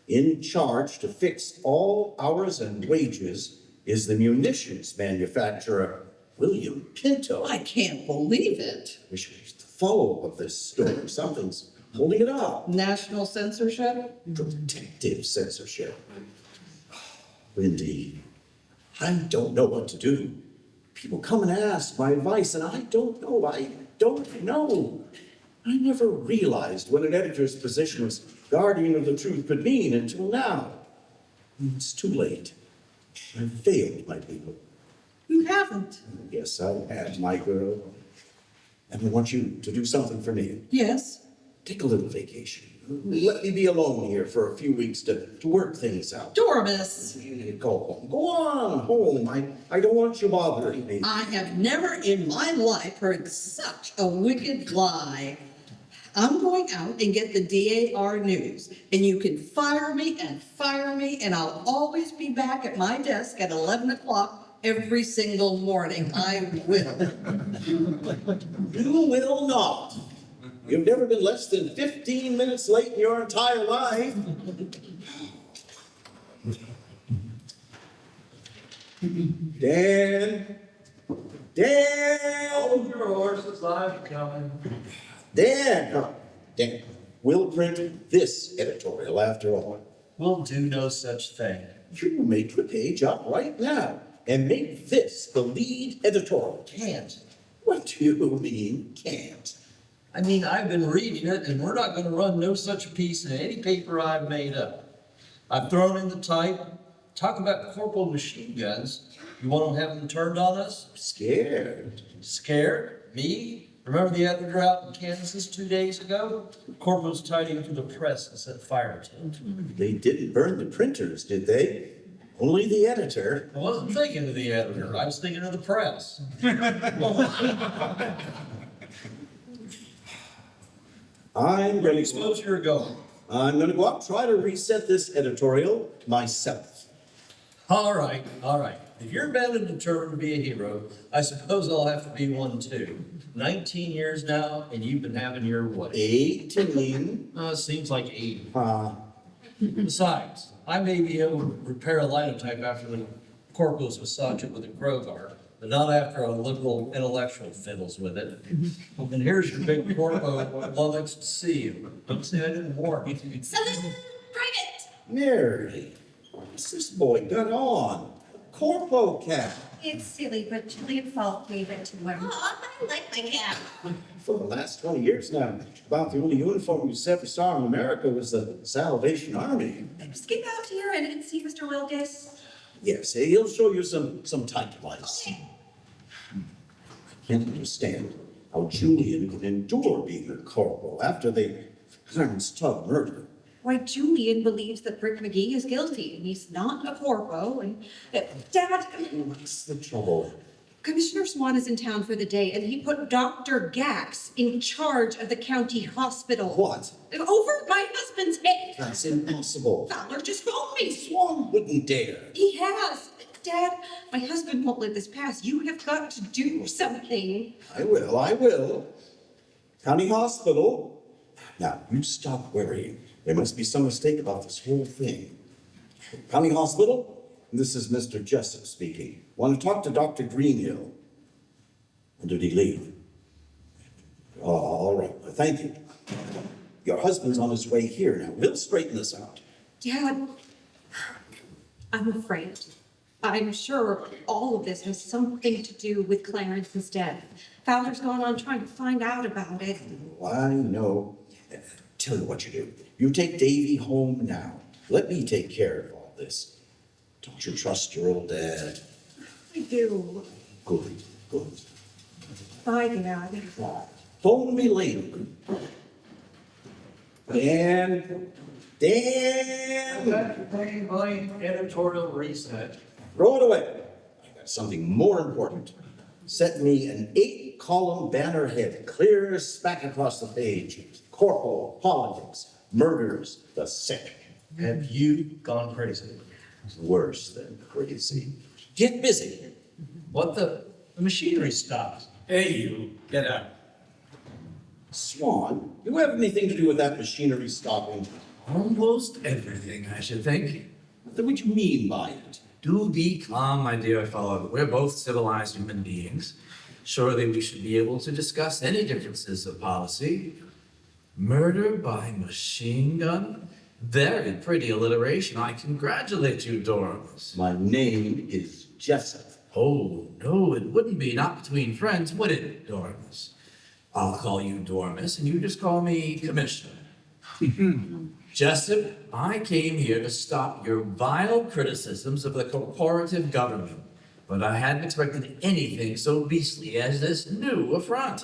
In charge to fix all hours and wages is the munitions manufacturer, William Pinto. I can't believe it. We should read the follow-up of this story. Something's holding it up. National censorship? Protective censorship. Indeed. I don't know what to do. People come and ask my advice, and I don't know. I never realized what an editor's position as guardian of the truth could mean until now. It's too late. I've failed my people. You haven't. Yes, I have, my girl. And I want you to do something for me. Yes. Take a little vacation. Let me be alone here for a few weeks to work things out. Doremus. Go home. Go on home. I don't want you bothering me. I have never in my life heard such a wicked lie. I'm going out and get the DAR news, and you can fire me, and I'll always be back at my desk at 11 o'clock every single morning. I will. You will not. You've never been less than 15 minutes late in your entire life. Dan! Hold your horses, I'm coming. Dan, we'll print this editorial after all. We'll do no such thing. You make the page up right now and make this the lead editorial. Can't. What do you mean, can't? I mean, I've been reading it, and we're not gonna run no such piece in any paper I've made up. I've thrown in the talk about corporal machine guns. You want to have them turned on us? Scared. Scared? Me? Remember the editor out in Kansas 2 days ago? Corporals tied him to the press and set fire to it. They didn't burn the printers, did they? Only the editor. I wasn't thinking of the editor, I was thinking of the press. I'm gonna Suppose you're going. I'm gonna go out and try to reset this editorial myself. All right, all right. If you're bound and determined to be a hero, I suppose I'll have to be one too. 19 years now, and you've been having your way. 18. Seems like 80. Besides, I may be able to repair a linotype after the corporals massage it with a crowbar, but not after a liberal intellectual fiddles with it. And here's your big corpo, Lummox to see you. Don't say I didn't warn you. Salute, Private! Mary, what's this boy got on? Corpo cap. It's silly, but Julian Falk gave it to him. Oh, I like my cap. For the last 20 years now, about the only uniform you ever saw in America was the Salvation Army. Skip out here and see Mr. Wilkes. Yes, he'll show you some tight lice. I can't understand how Julian can endure being a corporal after the Clarence Tubb murder. Why, Julian believes that Brick McGee is guilty, and he's not a corpo, and Dad, What's the trouble? Commissioner Swan is in town for the day, and he put Dr. Gax in charge of the county hospital. What? Over my husband's head. That's impossible. Fowler just phoned me. Swan wouldn't dare. He has. Dad, my husband won't let this pass. You have got to do something. I will. County hospital. Now, you stop worrying. There must be some mistake about this whole thing. County hospital? This is Mr. Jessup speaking. Want to talk to Dr. Greenhill? Or did he leave? Oh, all right. Thank you. Your husband's on his way here now. We'll straighten this out. Dad, I'm afraid. I'm sure all of this has something to do with Clarence's death. Fowler's gone on trying to find out about it. Oh, I know. Tell you what you do. You take Davy home now. Let me take care of all this. Don't you trust your old dad? I do. Good. Bye, Dad. Phone me later. Dan! My editorial reset. Throw it away. I got something more important. Set me an 8-column banner head, clear smack across the page. Corporal, politics, murders, the sick. Have you gone crazy? Worse than crazy. Get busy. What the machinery stopped. Hey, you, get out. Swan, you have anything to do with that machinery stopping? Almost everything, I should think. What would you mean by it? Do be calm, my dear fellow. We're both civilized human beings. Surely we should be able to discuss any differences of policy. Murder by machine gun? Very pretty alliteration. I congratulate you, Dormus. My name is Jessup. Oh, no, it wouldn't be. Not between friends, would it, Dormus? I'll call you Dormus, and you just call me Commissioner. Jessup, I came here to stop your vile criticisms of the corporative government, but I hadn't expected anything so beastly as this new affront.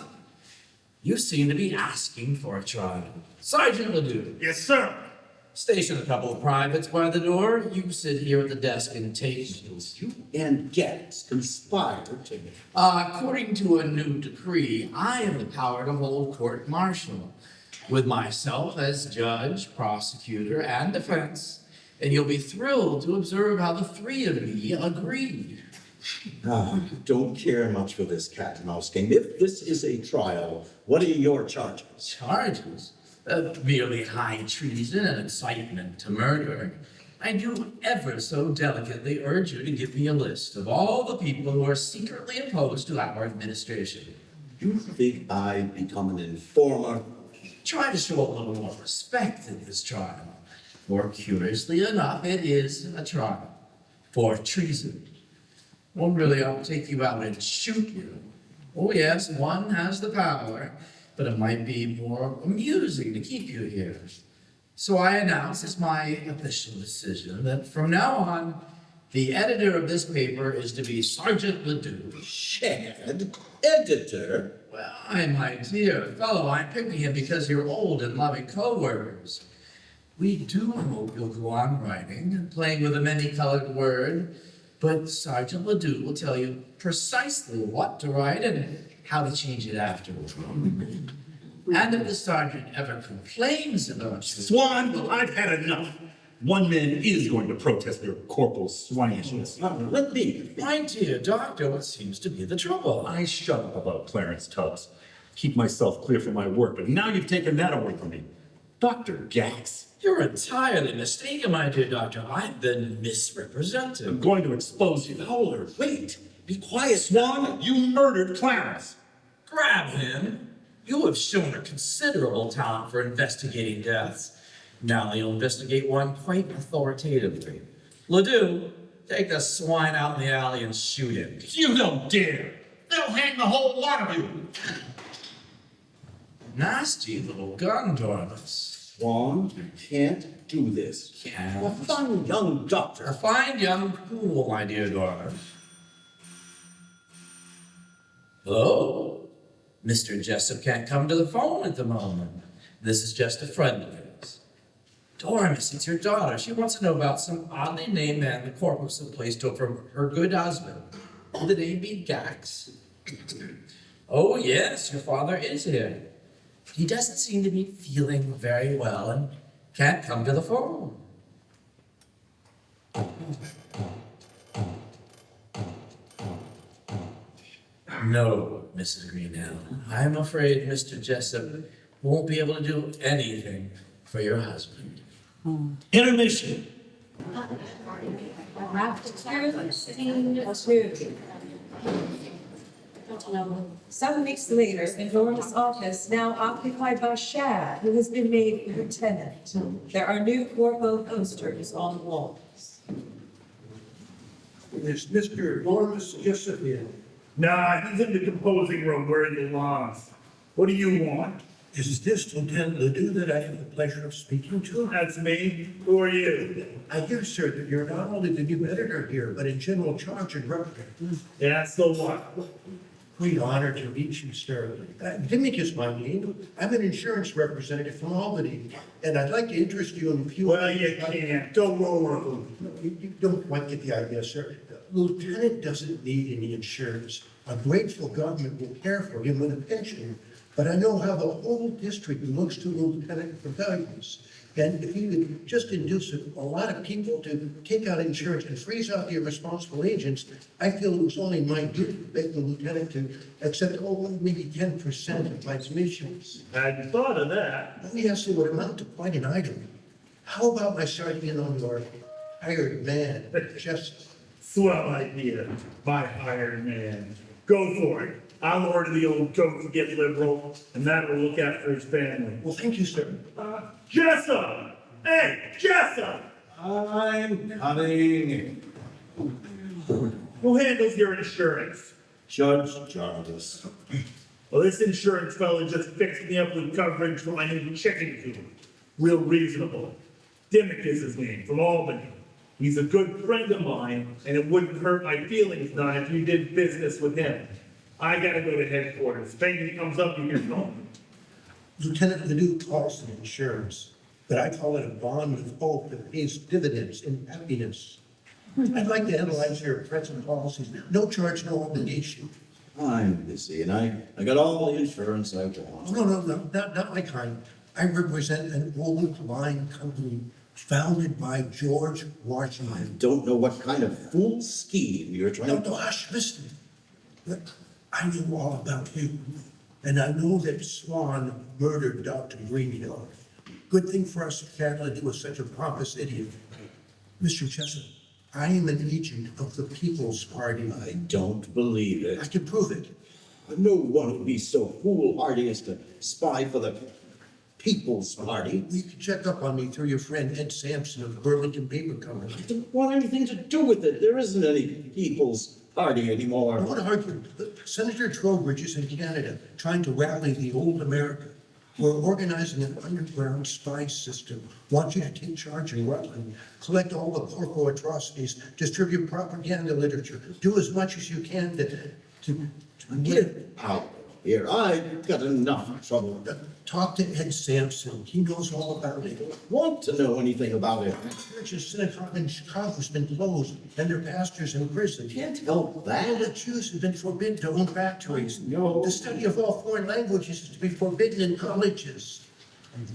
You seem to be asking for a trial. Sergeant Ledoux. Yes, sir. Station a couple of privates by the door. You sit here at the desk and take notes. You and Getz conspired to... According to a new decree, I have the power to hold court-martial, with myself as judge, prosecutor, and defense, and you'll be thrilled to observe how the three of me agree. Don't care much for this cat and mouse game. If this is a trial, what are your charges? Charges? Merely high treason and incitement to murder. I do ever so delicately urge you to give me a list of all the people who are secretly opposed to our administration. You think I've become an informer? Try to show a little more respect in this trial. For curiously enough, it is a trial for treason. One really ought to take you out and shoot you. Oh yes, one has the power, but it might be more amusing to keep you here. So I announce as my official decision that from now on, The editor of this paper is to be Sergeant Ledoux. Chad, editor? Well, my dear fellow, I'm picking him because you're old and loving co-workers. We do hope you'll go on writing, playing with a many-colored word, but Sergeant Ledoux will tell you precisely what to write and how to change it afterward. And if the sergeant ever complains about you... Swan, well, I've had enough. One man is going to protest their corporal's swanishness. Let me. My dear doctor, what seems to be the trouble? I shut up about Clarence Tubbs. Keep myself clear from my work, but now you've taken that away from me. Dr. Gax. You're entirely mistaken, my dear doctor. I've been misrepresented. I'm going to expose you. Fowler, wait. Be quiet. Swan, you murdered Clarence. Grab him. You have shown a considerable talent for investigating deaths. Now you'll investigate one quite authoritatively. Ledoux, take the swine out in the alley and shoot him. You don't dare. They'll hang the whole lot of you. Nasty little gun, Dormus. Swan, you can't do this. Can't. A fine young doctor. A fine young fool, my dear daughter. Hello? Mr. Jessup can't come to the phone at the moment. This is just a friend of his. Dormis, it's your daughter. She wants to know about some oddly named man the corporals have placed over her good husband. Will the name be Gax? Oh, yes, your father is here. He doesn't seem to be feeling very well and can't come to the phone. No, Mrs. Greenhill. I'm afraid Mr. Jessup won't be able to do anything for your husband. Intermission. Some weeks later, in Dora's office, now occupied by Shad, who has been made lieutenant. There are new corpo posters on the walls. Is Mr. Dormis Jessup in? Nah, he's in the composing room where he belongs. What do you want? Is this Lieutenant Ledoux that I have the pleasure of speaking to? That's me. Who are you? I hear, sir, that you're not only the new editor here, but in general charge and representative. That's the one. Great honor to meet you, sir. Dimmick is my name. I'm an insurance representative from Albany, and I'd like to interest you in a few... Well, you can't. Don't roll over. You don't quite get the idea, sir. The lieutenant doesn't need any insurance. A grateful government will care for him with a pension. But I know how the whole district looks to lieutenant for values. And if you could just induce a lot of people to take out insurance and freeze out the irresponsible agents, I feel it was only my duty to beg the lieutenant to accept, maybe 10% of my commissions. Hadn't thought of that. Oh, yes, it would amount to quite an item. How about my starting in on your hired man, just... Swell idea. My hired man. Go for it. I'll order the old goat to get liberal, and that'll look after his family. Well, thank you, sir. Jessup! Hey, Jessup! I'm coming. Who handles your insurance? Judge Jarvis. Well, this insurance fellow just fixed me up with coverage for my new chicken coop. Real reasonable. Dimmick is his name, from Albany. He's a good friend of mine, and it wouldn't hurt my feelings none if you did business with him. I gotta go to headquarters. If anything comes up, you can call me. Lieutenant Ledoux calls it insurance, but I call it a bond of hope that pays dividends in happiness. I'd like to analyze your present policies. No charge, no obligation. I'm busy, and I got all the insurance I want. No, not my kind. I represent an old line company founded by George Washington. I don't know what kind of fool scheme you're trying to... No, hush, listen. Look, I know all about you, and I know that Swan murdered Dr. Greenhill. Good thing for us at Canada was such a pompous idiot. Mr. Jessup, I am an agent of the People's Party. I don't believe it. I can prove it. No one would be so foolhardy as to spy for the People's Party. You can check up on me through your friend Ed Sampson of the Burlington Paper Company. I don't want anything to do with it. There isn't any People's Party anymore. I want to argue. Senator Trowbridge is in Canada trying to rally the old America. We're organizing an underground spy system. Want you to take charge in Rutland, collect all the corporal atrocities, distribute propaganda literature, do as much as you can to Get out here. I've got enough trouble. talk to Ed Sampson. He knows all about it. Want to know anything about it? Church's synagogue in Chicago's been closed and their pastors in prison. Can't help All that. the Jews have been forbidden to own factories. No. The study of all foreign languages is to be forbidden in colleges.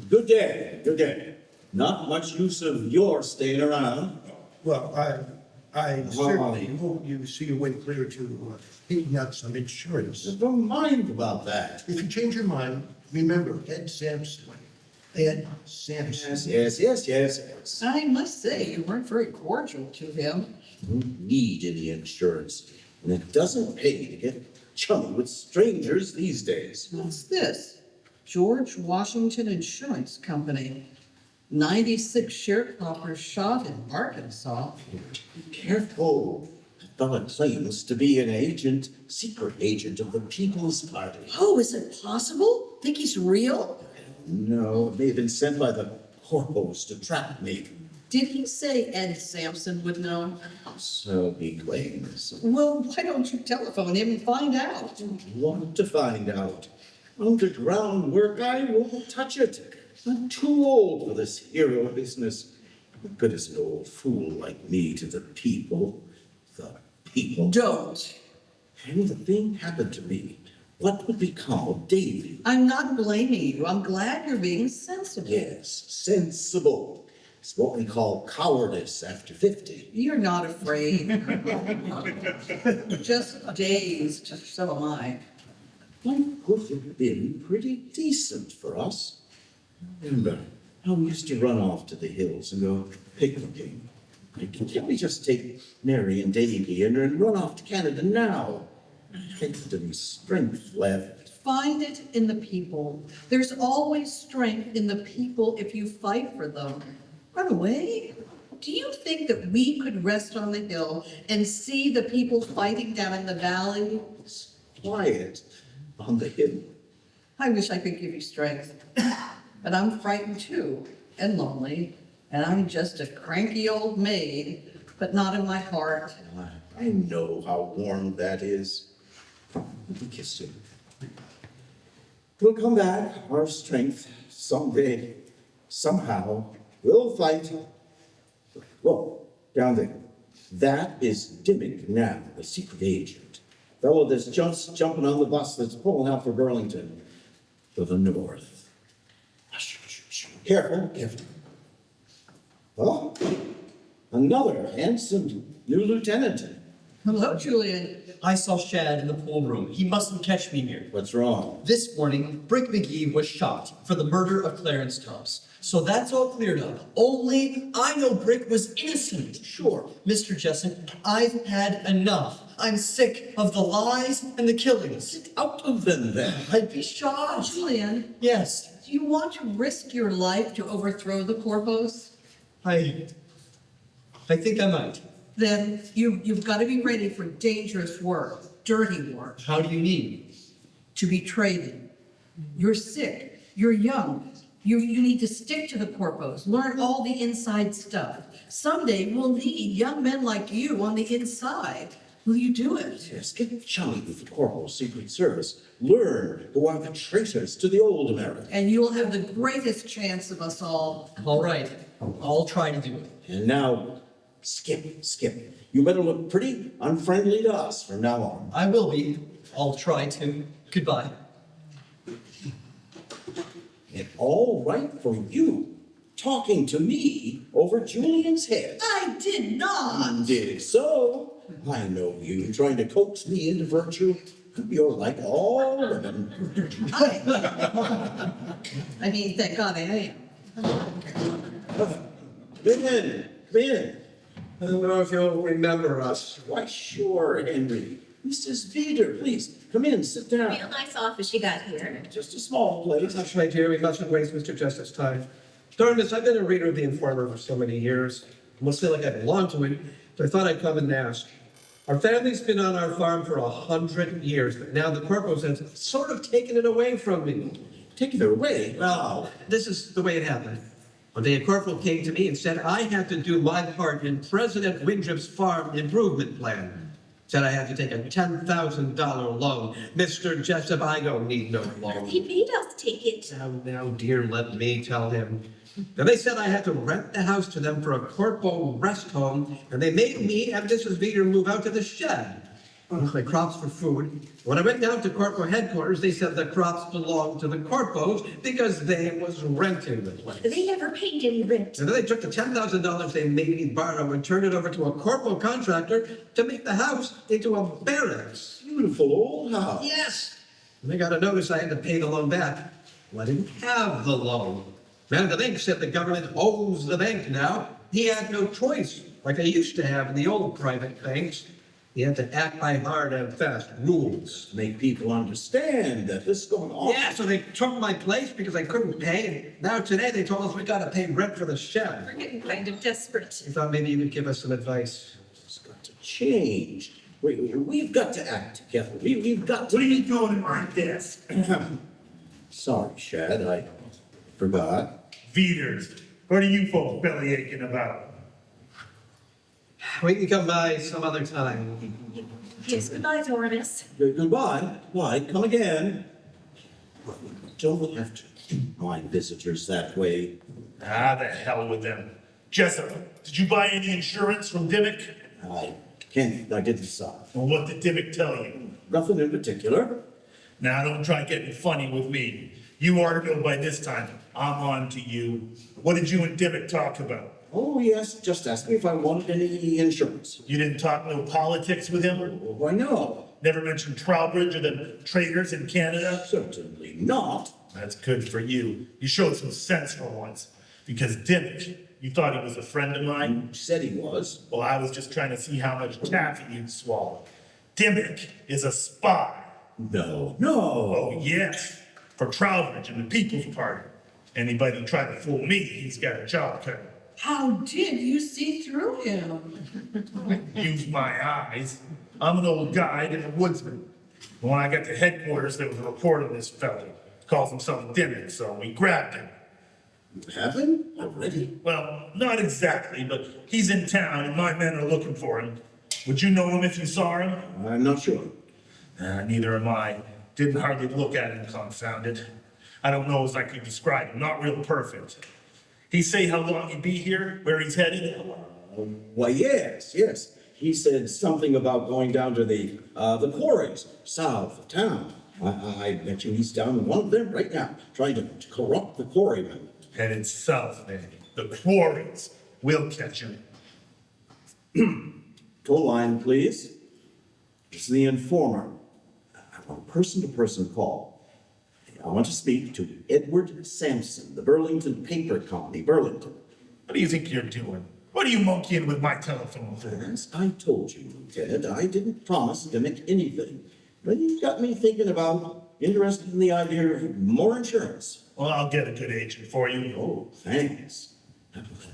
Good day, good day. Not much use of your staying around. Well, I certainly hope you see your way clear to paying out some insurance. Never mind about that. If you change your mind, remember Ed Sampson. Ed Sampson. Yes. I must say, you weren't very cordial to him. Don't need any insurance. And it doesn't pay to get chummy with strangers these days. What's this? George Washington Insurance Company. 96 sharecroppers shot in Arkansas. Careful. That fella claims to be an agent, secret agent of the People's Party. Oh, is it possible? Think he's real? No, it may have been sent by the corpos to trap me. Did he say Ed Sampson would know? So he claims. Well, why don't you telephone him and find out? Want to find out. Underground work, I won't touch it. I'm too old for this hero business. What good is an old fool like me to the people? The people. Don't. Anything happened to me, what would become of Davy? I'm not blaming you. I'm glad you're being sensible. Yes, sensible. It's what we call cowardice after 50. You're not afraid. Just dazed. So am I. Life would have been pretty decent for us. Remember how we used to run off to the hills and go picnicking? Can't we just take Mary and Davy and run off to Canada now? I haven't any strength left. Find it in the people. There's always strength in the people if you fight for them. Run away? Do you think that we could rest on the hill and see the people fighting down in the valley? It's quiet on the hill. I wish I could give you strength. But I'm frightened too, and lonely, and I'm just a cranky old maid, but not in my heart. I know how warm that is. Let me kiss you. We'll come back, our strength, someday, somehow. We'll fight. Whoa, down there. That is Dimmick now, the secret agent. Fellow that's just jumping on the bus that's pulling out for Burlington, to the north. Careful. Oh, another handsome new lieutenant. Hello, Julian. I saw Shad in the pool room. He mustn't catch me here. What's wrong? This morning, Brick McGee was shot for the murder of Clarence Tubbs. So that's all cleared up. Only I know Brick was innocent. Sure, Mr. Jessup, I've had enough. I'm sick of the lies and the killings. Get out of them then. I'd be shot. Julian, Yes, do you want to risk your life to overthrow the Corpos? I think I might. Then you've got to be ready for dangerous work, dirty work, How do you mean? to betray them. You're sick, you're young, you need to stick to the Corpos, learn all the inside stuff. Someday we'll need young men like you on the inside. Will you do it? Yes, get chummy with the Corporal Secret Service. Learn who are the traitors to the old America. And you'll have the greatest chance of us all. All right, I'll try to do it. And now, Skip. You better look pretty unfriendly to us from now on. I will be. I'll try to. Goodbye. And all right for you, talking to me over Julian's head. I did not. Did so. I know you, trying to coax me into virtue. You're like all women. I mean, thank God I am. Come in. I don't know if you'll remember us. Why, sure, Henry. Mrs. Vader, please, come in, sit down. Real nice office you got here. Just a small place. That's right, dear. We mustn't waste Mr. Justice's time. Darn this, I've been a reader of the Informer for so many years. I must feel like I belong to it, so I thought I'd come and ask. Our family's been on our farm for 100 years, but now the Corpos have sort of taken it away from me. take it away. Well, this is the way it happened. One day a corporal came to me and said I had to do my part in President Windrip's farm improvement plan. Said I had to take a $10,000 loan. Mr. Jessup, I don't need no loan. He made us take it. Now, dear, let me tell him. Then they said I had to rent the house to them for a corpo rest home, and they made me and Mrs. Veeder move out to the shed. My crops for food. When I went down to corpo headquarters, they said the crops belonged to the corpos because they was renting the place. They never paid any rent. And then they took the $10,000 they made me borrow and turned it over to a corpo contractor to make the house into a barracks. Beautiful old house. Yes. And they got a notice I had to pay the loan back. Well, I didn't have the loan. Man, the bank said the government owes the bank now. He had no choice, like they used to have in the old private banks. He had to act by hard and fast rules. Make people understand that this is going on. Yeah, so they took my place because I couldn't pay. And now today they told us we gotta pay rent for the shed. We're getting kind of desperate. I thought maybe you could give us some advice. It's got to change. We've got to act together. We've got to. What are you doing in my desk? Sorry, Shad, I forgot. Veeders, what are you folks belly aching about? We can come by some other time. Yes, goodbye, Doramus. Goodbye. Why? Come again. Don't have to mind visitors that way. Ah, the hell with them. Jessup, did you buy any insurance from Dimmick? I didn't decide. Well, what did Dimmick tell you? Nothing in particular. Now, don't try getting funny with me. You ought to know by this time. I'm on to you. What did you and Dimmick talk about? Oh, yes, just ask me if I wanted any insurance. You didn't talk no politics with him? Why, no. Never mentioned Trowbridge or the traders in Canada? Certainly not. That's good for you. You showed some sense for once. Because Dimmick, you thought he was a friend of mine? You said he was. Well, I was just trying to see how much taffy you'd swallow. Dimmick is a spy. No. Oh, yes. For Trowbridge and the People's Party. Anybody try to fool me, he's got a job cut. How did you see through him? Use my eyes. I'm an old guide and a woodsman. When I got to headquarters, there was a report on this fella. Calls himself Dimmick, so we grabbed him. You have him already? Well, not exactly, but he's in town and my men are looking for him. Would you know him if you saw him? I'm not sure. Neither am I. Didn't hardly look at him, confounded. I don't know as I could describe him, not real perfect. He say how long he'd be here, where he's headed? Why, yes. He said something about going down to the quarries south of town. I bet you he's down in one of them right now, trying to corrupt the quarrymen. Headed south, then. The quarries. We'll catch him. Toll line, please. This is the informer. I want a person-to-person call. I want to speak to Edward Sampson, the Burlington Paper Company, Burlington. What do you think you're doing? What are you monkeying with my telephone for? As I told you, Ted, I didn't promise Dimmick anything. But you got me thinking about, interested in the idea of more insurance. Well, I'll get a good agent for you. Oh, thanks.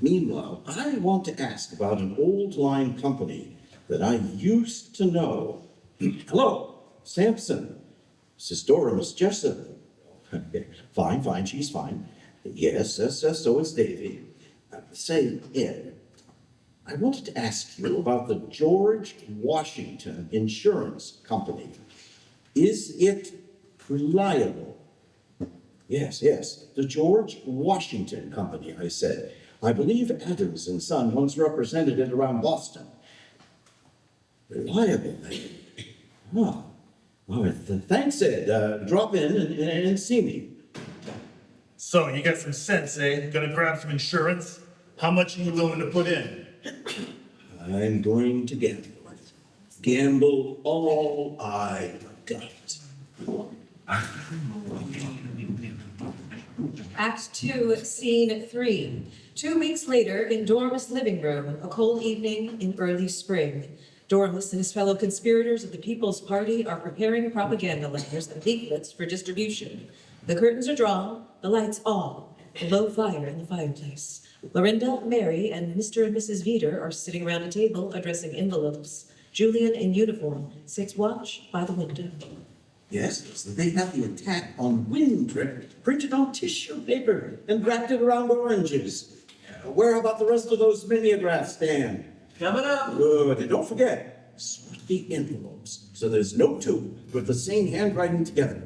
Meanwhile, I want to ask about an old line company that I used to know. Hello, Sampson. Mrs. Dora, Miss Jessup. Fine, she's fine. Yes, so is Davy. Say, Ed, I wanted to ask you about the George Washington Insurance Company. Is it reliable? Yes, the George Washington Company, I said. I believe Adams and Son once represented it around Boston. Reliable, then. Oh. All right, thanks, Ed. Drop in and see me. So, you got some sense, eh? Gonna grab some insurance? How much are you willing to put in? I'm going to gamble. Gamble all I got. Act 2, Scene 3. 2 weeks later, in Dormus' living room, a cold evening in early spring. Dormus and his fellow conspirators of the People's Party are preparing propaganda letters and leaflets for distribution. The curtains are drawn, the lights on, a low fire in the fireplace. Lorinda, Mary, and Mr. and Mrs. Veeder are sitting around a table addressing envelopes. Julian, in uniform, sits watch by the window. Yes, they have the attack on Windrip printed on tissue paper and wrapped it around oranges. Where about the rest of those mimeographs, Dan? Coming up. Good, and don't forget, sort the envelopes so there's no two with the same handwriting together.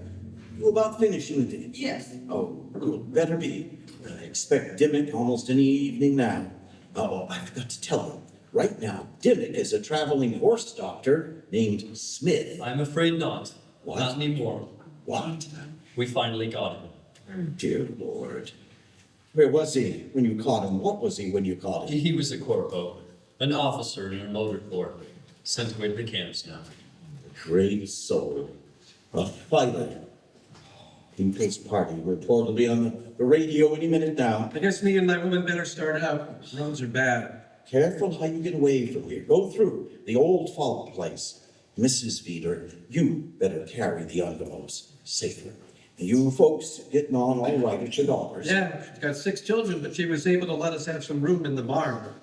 You about finishing it? Yes. Oh, good, better be. I expect Dimmick almost any evening now. Oh, I forgot to tell you. Right now, Dimmick is a traveling horse doctor named Smith. I'm afraid not. What? Not anymore. What? We finally got him. Dear Lord. Where was he when you caught him? What was he when you caught him? He was a corpo, an officer in a motor corps, sent away to the camps now. Great soul. A fighter. People's Party reportedly on the radio any minute now. I guess me and that woman better start out. Roads are bad. Careful how you get away from here. Go through the old Falk place. Mrs. Feeder, you better carry the envelopes safer. You folks getting on all right at your daughters. Yeah, she's got 6 children, but she was able to let us have some room in the barn.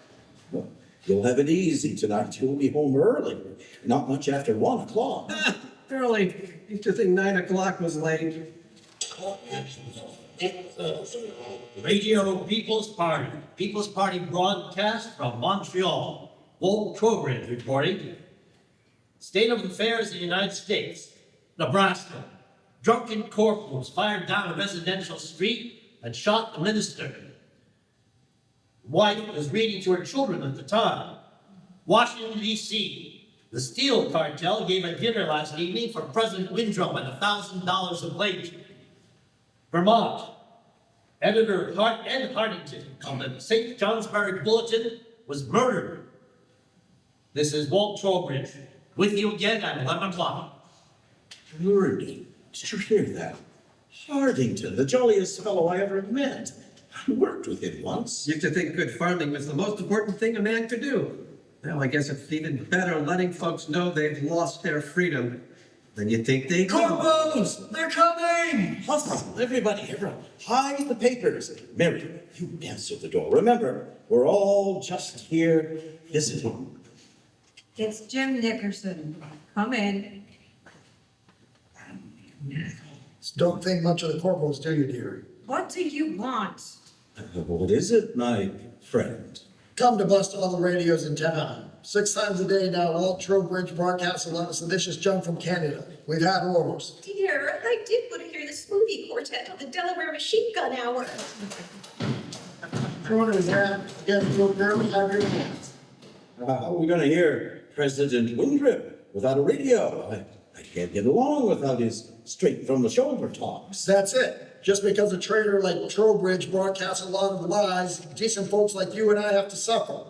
Well, you'll have it easy tonight. You'll be home early. Not much after 1 o'clock. Early. Used to think 9 o'clock was late. Radio People's Party broadcast from Montreal. Walt Trowbridge reporting. State of affairs in the United States. Nebraska. Drunken corporals fired down a residential street and shot the minister. Wife was reading to her children at the time. Washington, D.C. The steel cartel gave a dinner last evening for President Windrum at $1,000 a plate. Vermont. Editor Ed Hardington of the St. Johnsbury Bulletin was murdered. This is Walt Trowbridge, with you again at 11 o'clock. Murdered. Did you hear that? Hardington, the jolliest fellow I ever met. I worked with him once. Used to think good farming was the most important thing a man could do. Well, I guess it's even better letting folks know they've lost their freedom than you think they do. Corpos! They're coming! Hustle, everybody, everyone. Hide the papers. Mary, you answer the door. Remember, we're all just here visiting. It's Jim Nickerson. Come in. Don't think much of the corporals, do you, dearie? What do you want? What is it, my friend? Come to bust all the radios in town. 6 times a day now, Walt Trowbridge broadcasts a lot of seditious junk from Canada. We've had orders. Dear, I did want to hear the smoothie quartet on the Delaware Machine Gun Hour. Order that. Get to a girl, have your hands. How are we going to hear President Windrip without a radio? I can't get along without his straight-from-the-shoulder talks. That's it. Just because a traitor like Trowbridge broadcasts a lot of lies, decent folks like you and I have to suffer.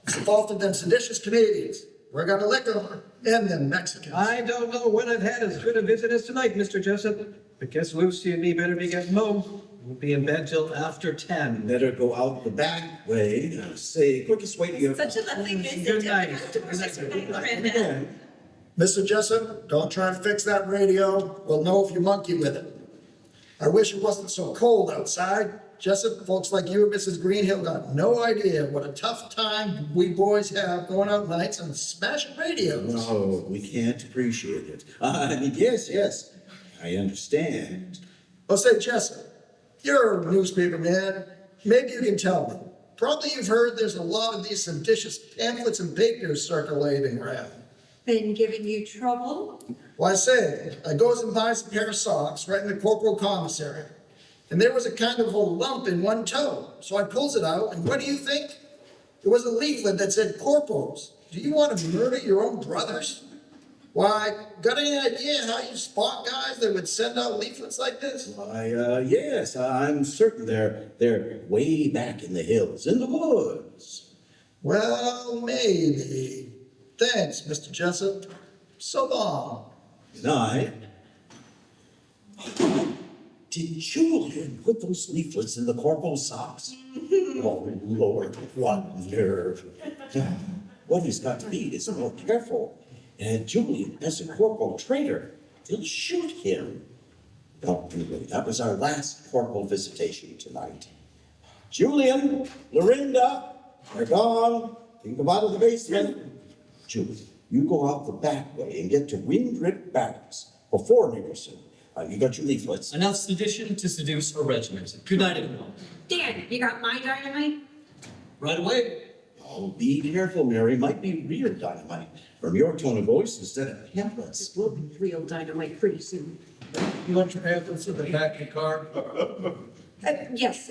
It's the fault of them seditious Canadians. We're gonna lick them, and them Mexicans. I don't know when I've had as good a visit as tonight, Mr. Jessup. But guess Lucy and me better be getting home. We'll be in bed till after 10. Better go out the back way. Say, quickest way to get... Such a lovely visit. Good night. Brenda. Mr. Jessup, don't try to fix that radio. We'll know if you monkey with it. I wish it wasn't so cold outside. Jessup, folks like you and Mrs. Greenhill got no idea what a tough time we boys have going out nights and smashing radios. No, we can't appreciate it. Yes, I understand. Well, say, Jessup, you're a newspaper man. Maybe you can tell me. Probably you've heard there's a lot of these seditious pamphlets and papers circulating around. Been giving you trouble? Well, I say, I goes and buys a pair of socks right in the corporal commissary. And there was a kind of a lump in one toe. So I pulls it out, and what do you think? It was a leaflet that said, "Corporals, do you want to murder your own brothers?" Why, got any idea how you spot guys that would send out leaflets like this? Why, yes, I'm certain they're way back in the hills, in the woods. Well, maybe. Thanks, Mr. Jessup. So long. Good night. Did Julian put those leaflets in the corporal's socks? Oh, Lord, what nerve. What he's got to be is more careful. And Julian, as a corporal traitor, they'll shoot him. Well, anyway, that was our last corporal visitation tonight. Julian, Lorinda, they're gone. You can come out of the basement. Julian, you go out the back way and get to Windrip Barracks. Before Nickerson, you got your leaflets. Enough sedition to seduce a regiment. Good night, everyone. Dan, you got my dynamite? Right away. Oh, be careful, Mary. Might be real dynamite. From your tone of voice instead of pamphlets. Will be real dynamite pretty soon. You want your pamphlets in the back of the car? Yes.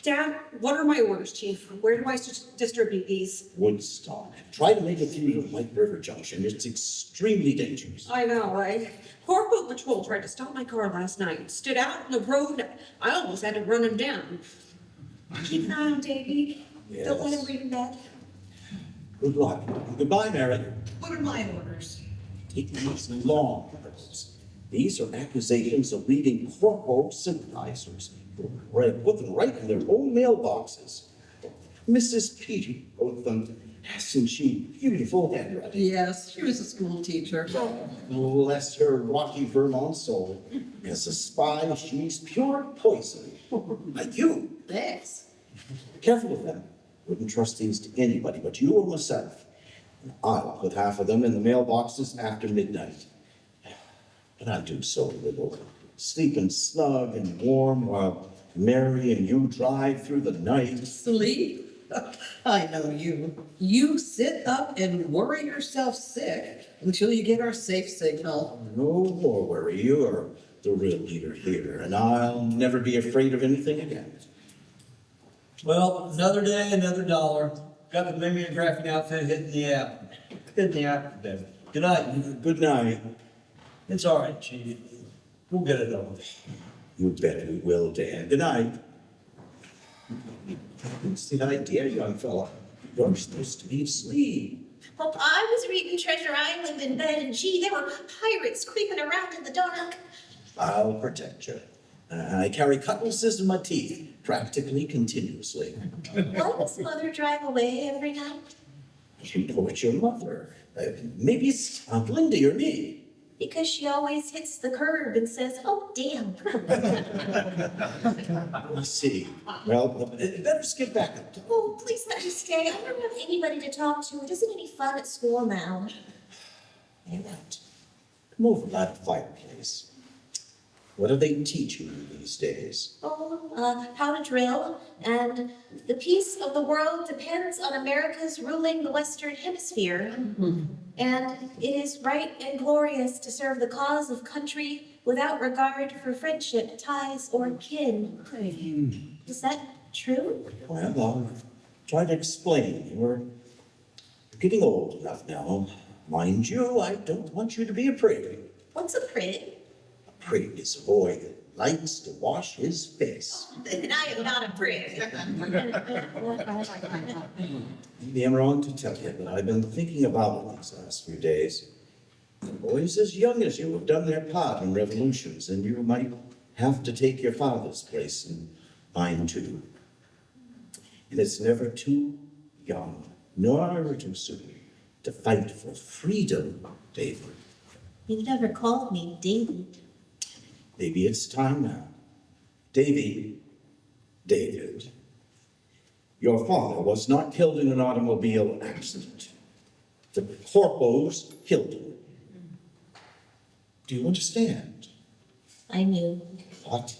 Dad, what are my orders, Chief? Where do I distribute these? Woodstock. Try to make it through to White River Junction. It's extremely dangerous. I know, right? Corporal Patrol tried to stop my car last night. Stood out in the road. I almost had to run him down. Keep an eye on Davey. Yes. Don't let him read in bed. Good luck. Goodbye, Mary. What are my orders? Take these long words. These are accusations of leading corpo sympathizers. Put them right in their own mailboxes. Mrs. Petey wrote them. Hasn't she beautiful handwriting? Yes, she was a school teacher. Bless her rocky Vermont soul. As a spy, she's pure poison. Like you. Thanks. Careful with them. Wouldn't trust these to anybody but you or myself. And I'll put half of them in the mailboxes after midnight. But I do so little, sleeping snug and warm while Mary and you drive through the night. Sleep? I know you. You sit up and worry yourself sick until you get our safe signal. No more worry, you are the real leader here, and I'll never be afraid of anything again. Well, another day, another dollar. Got the mimeographing outfit hitting the app. Hitting the app today. Good night. Good night. It's all right, Chief. We'll get it over. You bet we will, Dan. Good night. What's the idea, young fella? You're supposed to be asleep. Well, I was reading Treasure Island in bed, and gee, there were pirates creeping around in the dark. I'll protect you. I carry cutlasses in my teeth, practically continuously. Why does Mother drive away every night? You know it's your mother. Maybe it's Aunt Lindy or me. Because she always hits the curb and says, "Oh, damn." I see. Well, better skip back up. Oh, please let me stay. I don't have anybody to talk to. It isn't any fun at school now. You're right. Come over by the fireplace. What do they teach you these days? Oh, how to drill, and the peace of the world depends on America's ruling the Western Hemisphere. And it is right and glorious to serve the cause of country without regard for friendship, ties, or kin. Is that true? Well, I'll try to explain. You're getting old enough now. Mind you, I don't want you to be a prig. What's a prig? A prig is a boy that likes to wash his face. Then I am not a prig. Maybe I'm wrong to tell you, but I've been thinking about it these last few days. Boys as young as you have done their part in revolutions, and you might have to take your father's place, and mine too. And it's never too young, nor too soon, to fight for freedom, David. You never called me David. Maybe it's time now. David, your father was not killed in an automobile accident. The corpos killed him. Do you understand? I knew. What?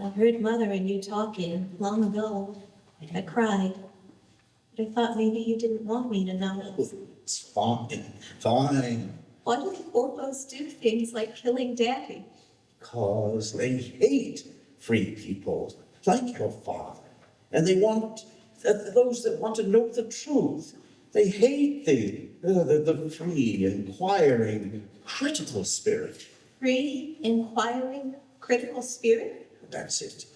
I heard Mother and you talking long ago. I cried. But I thought maybe you didn't want me to know. It's fine, fine. Why do the corpos do things like killing Daddy? Because they hate free people like your father. And they want those that want to know the truth. They hate the free, inquiring, critical spirit. Free, inquiring, critical spirit? That's it.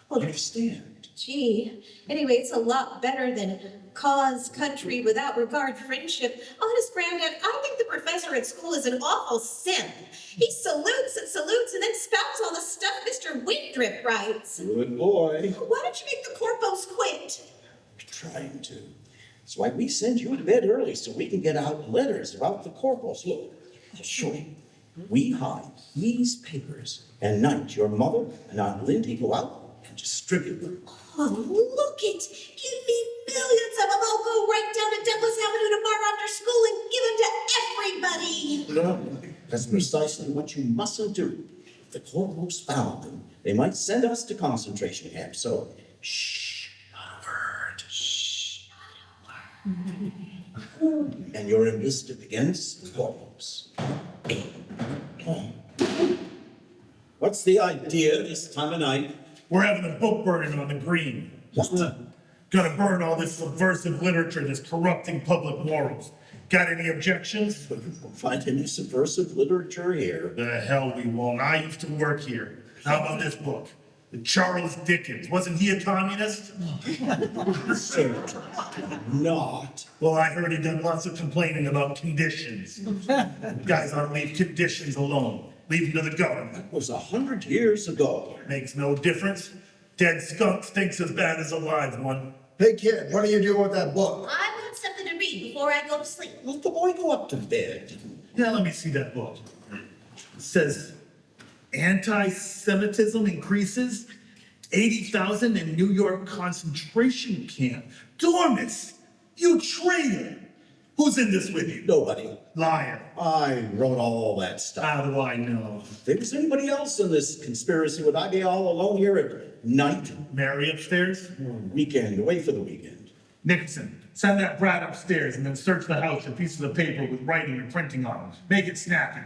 Well, Understand? Gee, anyway, it's a lot better than cause, country, without regard, friendship. Honest, Granddad, I think the professor at school is an awful simp. He salutes and then spouts all the stuff Mr. Windrip writes. Good boy. Why don't you make the corpos quit? Trying to. That's why we send you to bed early, so we can get out letters about the corporals. Look, I'll show you. We hide these papers, and night your mother and Aunt Lindy go out and distribute them. Oh, look it! Give me millions of them. I'll go right down to Douglas Avenue tomorrow after school and give them to everybody. No, That's precisely what you mustn't do. If the corporals found them, they might send us to concentration camps, so shh, not a word, shh, not a word. And you're enlisted against the corporals. What's the idea this time of night? We're having a book burning on the green. Gonna burn all this subversive literature that's corrupting public morals. Got any objections? We won't find any subversive literature here. The hell we won't. I used to work here. How about this book? Charles Dickens. Wasn't he a communist? Certainly not. Well, I heard he done lots of complaining about conditions. Guys ought to leave conditions alone. Leave them to the government. That was 100 years ago. Makes no difference. Dead skunk stinks as bad as a live one. Hey kid, what are you doing with that book? I want something to read before I go to sleep. Let the boy go up to bed. Yeah, let me see that book. It says, anti-Semitism increases, 80,000 in New York concentration camp. Dormis, you traitor! Who's in this with you? Nobody. Liar. I wrote all that stuff. How do I know? If there was anybody else in this conspiracy, would I be all alone here at night? Mary upstairs? Weekend, away for the weekend. Nixon, send that brat upstairs and then search the house for pieces of paper with writing and printing on them. Make it snappy.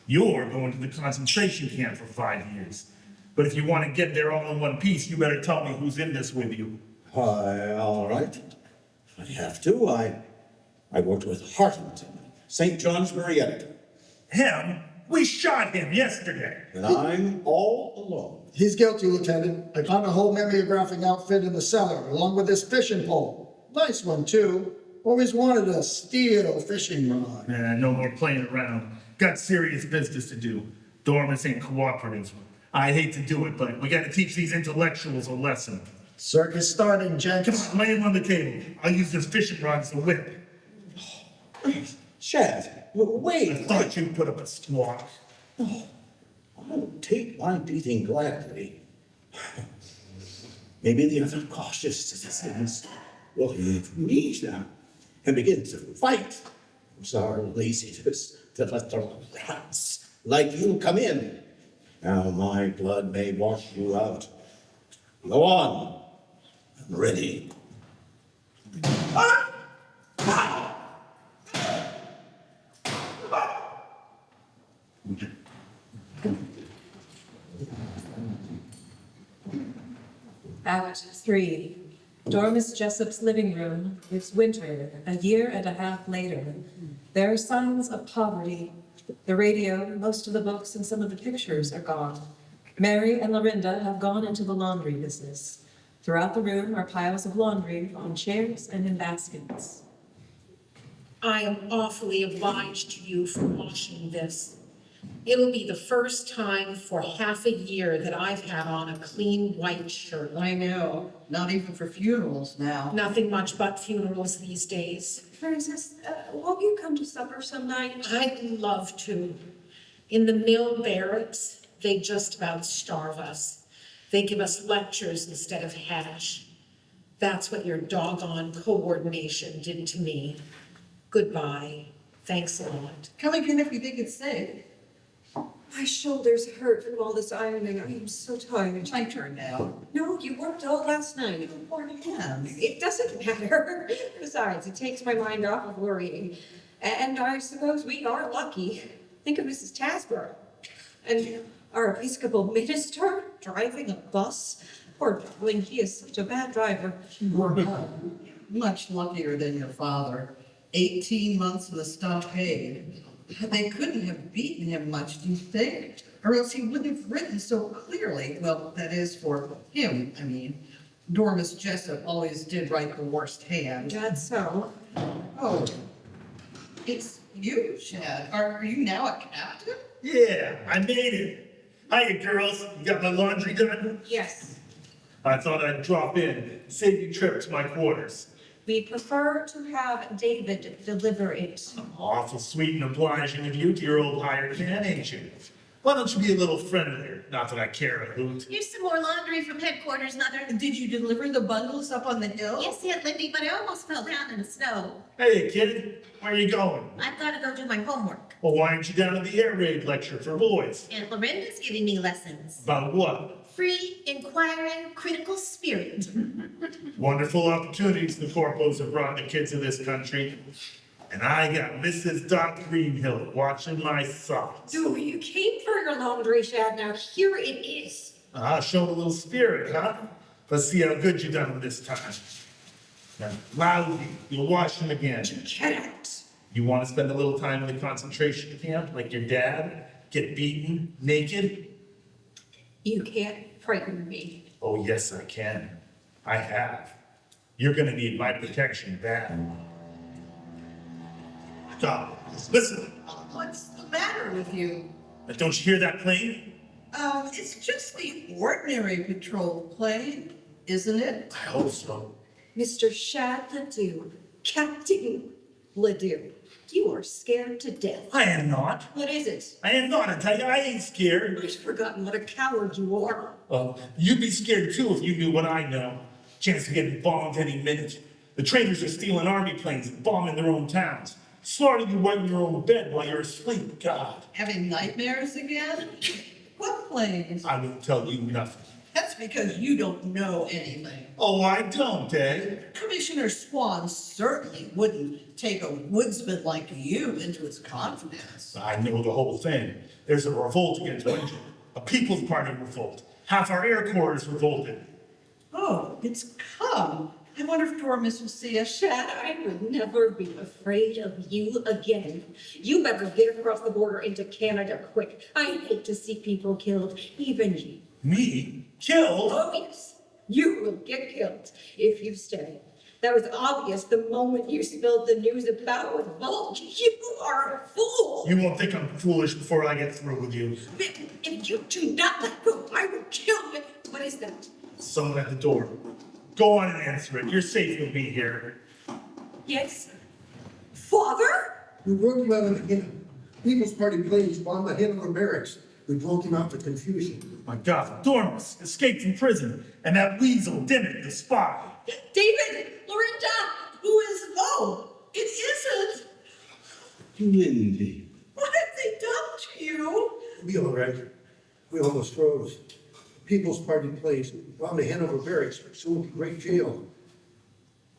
You're going to the concentration camp for 5 years. But if you want to get there all in one piece, you better tell me who's in this with you. All right. If I have to, I worked with Hartington, St. John's Marietta. Him? We shot him yesterday. And I'm all alone. He's guilty, Lieutenant. I found a whole mimeographic outfit in the cellar, along with this fishing pole. Nice one, too. Always wanted a steel fishing rod. No more playing around. Got serious business to do. Dormis ain't cooperative. I hate to do it, but we gotta teach these intellectuals a lesson. Circus starting, gents. Come on, lay him on the table. I'll use this fishing rod as a whip. Chad, wait. I thought you'd put up a squawk. I'll take my beating gladly. Maybe the other cautious citizens will leave me now and begin to fight. It's our laziness to let the rats like you come in. Now my blood may wash you out. Go on. I'm ready. Act 3. Dormis Jessup's living room. It's winter, a year and a half later. There are signs of poverty. The radio, most of the books, and some of the pictures are gone. Mary and Lorinda have gone into the laundry business. Throughout the room are piles of laundry on chairs and in baskets. I am awfully obliged to you for washing this. It'll be the first time for half a year that I've had on a clean white shirt. I know, not even for funerals now. Nothing much but funerals these days. Francis, won't you come to supper some night? I'd love to. In the mill barracks, they just about starve us. They give us lectures instead of hash. That's what your doggone coordination did to me. Goodbye. Thanks a lot. Come again if you think it's safe. My shoulders hurt from all this ironing. I am so tired. My turn now. No, you worked all last night. Born again. It doesn't matter. Besides, it takes my mind off of worrying. And I suppose we are lucky. Think of Mrs. Tasborough. And our Episcopal minister driving a bus. Poor darling, he is such a bad driver. Much luckier than your father. 18 months in the stockade. They couldn't have beaten him much, do you think? Or else he wouldn't have written so clearly. Well, that is for him, I mean. Dormis Jessup always did write the worst hand. That's so. Oh, it's you, Chad. Are you now a captain? Yeah, I made it. Hiya, girls. You got my laundry done? Yes. I thought I'd drop in, save you trip to my quarters. We prefer to have David deliver it. Awful sweet and obliging of you to your old hired man, ain't you? Why don't you be a little friendlier? Not that I care a hoot. Here's some more laundry from headquarters, Mother. Did you deliver the bundles up on the hill? Yes, Aunt Lindy, but I almost fell down in the snow. Hey, kid, where are you going? I've got to go do my homework. Well, why aren't you down at the air raid lecture for boys? Aunt Lorinda's giving me lessons. About what? Free, inquiring, critical spirit. Wonderful opportunities the corpos have brought the kids of this country. And I got Mrs. Doc Greenhill watching my socks. Dude, you came for your laundry, Shad. Now here it is. Ah, showed a little spirit, huh? Let's see how good you done them this time. Now, loudly, you'll wash them again. Get out. You want to spend a little time in the concentration camp like your dad? Get beaten, naked? You can't frighten me. Oh, yes, I can. I have. You're gonna need my protection bad. Stop. Listen. What's the matter with you? Don't you hear that plane? It's just the ordinary patrol plane, isn't it? I hope so. Mr. Shad Ledoux, Captain Ledoux, you are scared to death. I am not. What is it? I am not. I tell you, I ain't scared. I've forgotten what a coward you are. You'd be scared too if you knew what I know. Chance of getting bombed any minute. The traitors are stealing army planes and bombing their own towns. Slaughtering you right in your own bed while you're asleep. God. Having nightmares again? What planes? I will tell you nothing. That's because you don't know anything. Oh, I don't, eh? Commissioner Swan certainly wouldn't take a woodsman like you into his confidence. I know the whole thing. There's a revolt against Winchell. A People's Party revolt. Half our Air Corps is revolted. Oh, it's come. I wonder if Dormis will see us. Shad, I would never be afraid of you again. You better get across the border into Canada quick. I hate to see people killed, even you. Me? Killed? Oh, yes. You will get killed if you stay. That was obvious the moment you spilled the news about revolt. You are a fool. You won't think I'm foolish before I get through with you. If you do not let go, I will kill you. What is that? Someone at the door. Go on and answer it. You're safe with me here. Yes? Father? We broke him out of the People's Party planes bombed the Hanover barracks. We broke him out for confusion. My God, Dormus escaped from prison, and that weasel, Dimmick, the spy. David! Lorinda! Who is no? It isn't! Lindy. What have they done to you? Be all right. We almost froze. People's Party planes bombed the Hanover barracks, soon to great jail.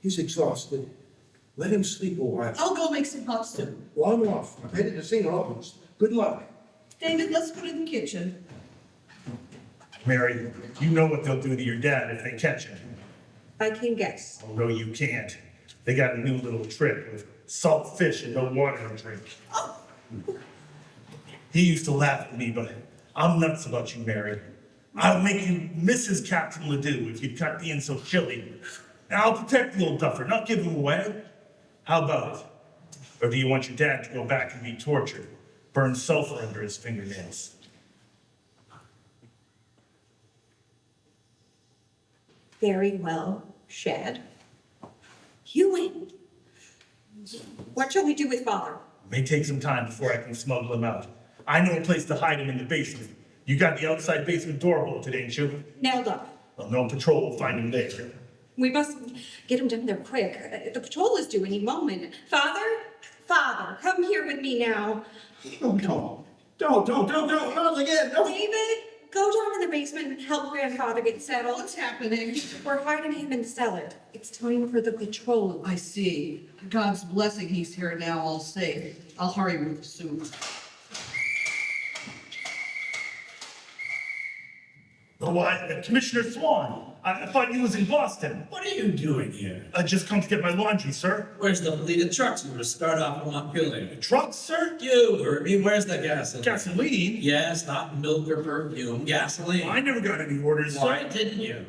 He's exhausted. Let him sleep a while. I'll go make some hot stew. Well, I'm off. I'm headed to St. Albans. Good luck. David, let's go to the kitchen. Mary, you know what they'll do to your dad if they catch him. I can guess. Oh, no, you can't. They got a new little trick with salt fish and no water to drink. He used to laugh at me, but I'm nuts about you, Mary. I'll make you Mrs. Captain Ledoux if you cut being so chilly. And I'll protect the old duffer, not give him away. How about it? Or do you want your dad to go back and be tortured, burn sulfur under his fingernails? Very well, Shad. You win. What shall we do with Father? It may take some time before I can smuggle him out. I know a place to hide him in the basement. You got the outside basement door bolted, ain't you? Nailed up. Well, no patrol will find him there. We must get him down there quick. The patrol is due any moment. Father, come here with me now. Oh, no. Don't, not again. No. David, go down to the basement and help Grandfather get settled. What's happening? We're hiding him in the cellar. It's time for the patrol. I see. God's blessing he's here now, all safe. I'll hurry with the soup. Oh, Commissioner Swan, I thought you was in Boston. What are you doing here? I just come to get my laundry, sir. Where's the fleet of trucks you were to start off from Montpelier? Trucks, sir? You heard me. Where's the gasoline? Gasoline? Yes, not milk or perfume. Gasoline. I never got any orders, Why sir. didn't you?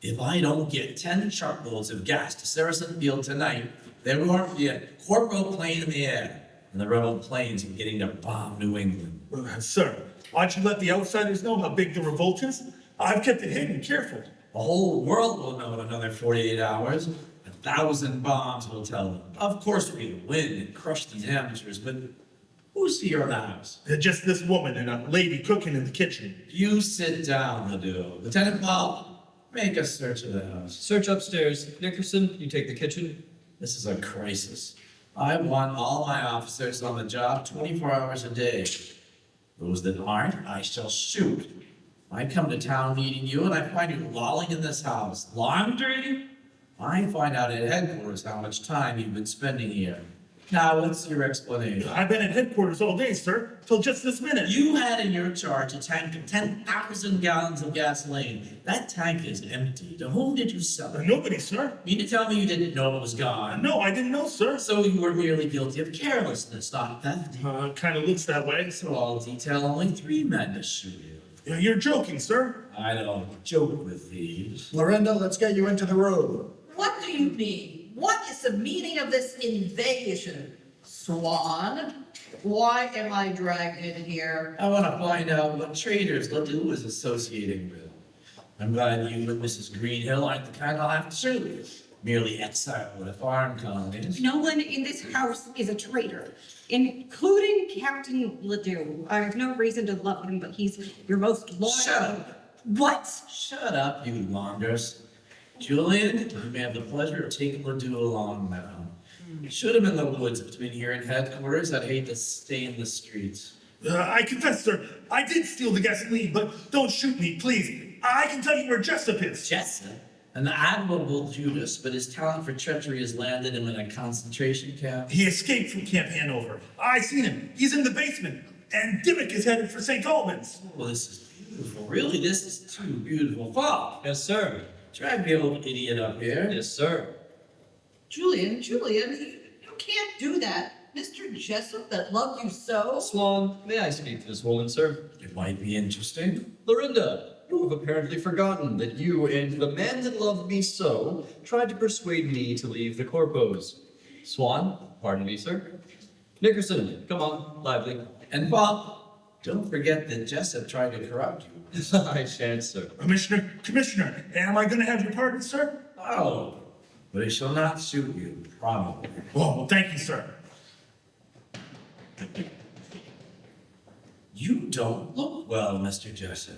If I don't get 10 truckloads of gas to Saracen Field tonight, there won't be a corporal plane in the air. And the rebel planes are getting to bomb New England. Sir, why don't you let the outsiders know how big the revolt is? I've kept it hidden, careful. The whole world will know in another 48 hours. 1,000 bombs will tell them. Of course we'll win and crush these amateurs, but Who's here in the house? Just this woman and a lady cooking in the kitchen. You sit down, Ledoux. Lieutenant Paul, make a search of the house. Search upstairs. Nickerson, you take the kitchen. This is a crisis. I want all my officers on the job 24 hours a day. Those that aren't, I shall shoot. I come to town meeting you and I find you lolling in this house. Laundry? I find out at headquarters how much time you've been spending here. Now, what's your explanation? I've been at headquarters all day, sir, till just this minute. You had in your charge a tank of 10,000 gallons of gasoline. That tank is empty. To whom did you sell it? Nobody, sir. Mean to tell me you didn't know it was gone? No, I didn't know, sir. So you were merely guilty of carelessness, not theft. Kind of looks that way. So I'll detail only 3 men to shoot you. You're joking, sir. I don't joke with these. Lorinda, let's get you into the room. What do you mean? What is the meaning of this invasion? Swan, why am I dragged in here? I want to find out what traitors Ledoux is associating with. I'm glad you and Mrs. Greenhill aren't the kind I'll have to serve. Merely exiled with a farm colony. No one in this house is a traitor, including Captain Ledoux. I have no reason to love him, but he's your most loyal. Shut up. What? Shut up, you laundress. Julian, you may have the pleasure of taking Ledoux along now. Shoot him in the woods between here and headquarters. I'd hate to stay in the streets. I confess, sir, I did steal the gasoline, but don't shoot me, please. I can tell you where Jessup is. Jessup? An admirable Judas, but his talent for treachery has landed him in a concentration camp. He escaped from Camp Hanover. I seen him. He's in the basement. And Dimmick is headed for St. Albans. Well, this is beautiful. Really, this is too beautiful. Fall. Yes, sir. Drag the old idiot up here. Yes, sir. Julian, you can't do that. Mr. Jessup that loved you so. Swan, may I speak to this woman, sir? It might be interesting. Lorinda, you have apparently forgotten that you and the man that loved me so tried to persuade me to leave the corpos. Swan, pardon me, sir. Nickerson, come on, lively. And Bob, don't forget that Jessup tried to corrupt you. I shan't, sir. Commissioner, am I going to have your pardon, sir? Oh, but he shall not shoot you, probably. Oh, well, thank you, sir. You don't look well, Mr. Jessup,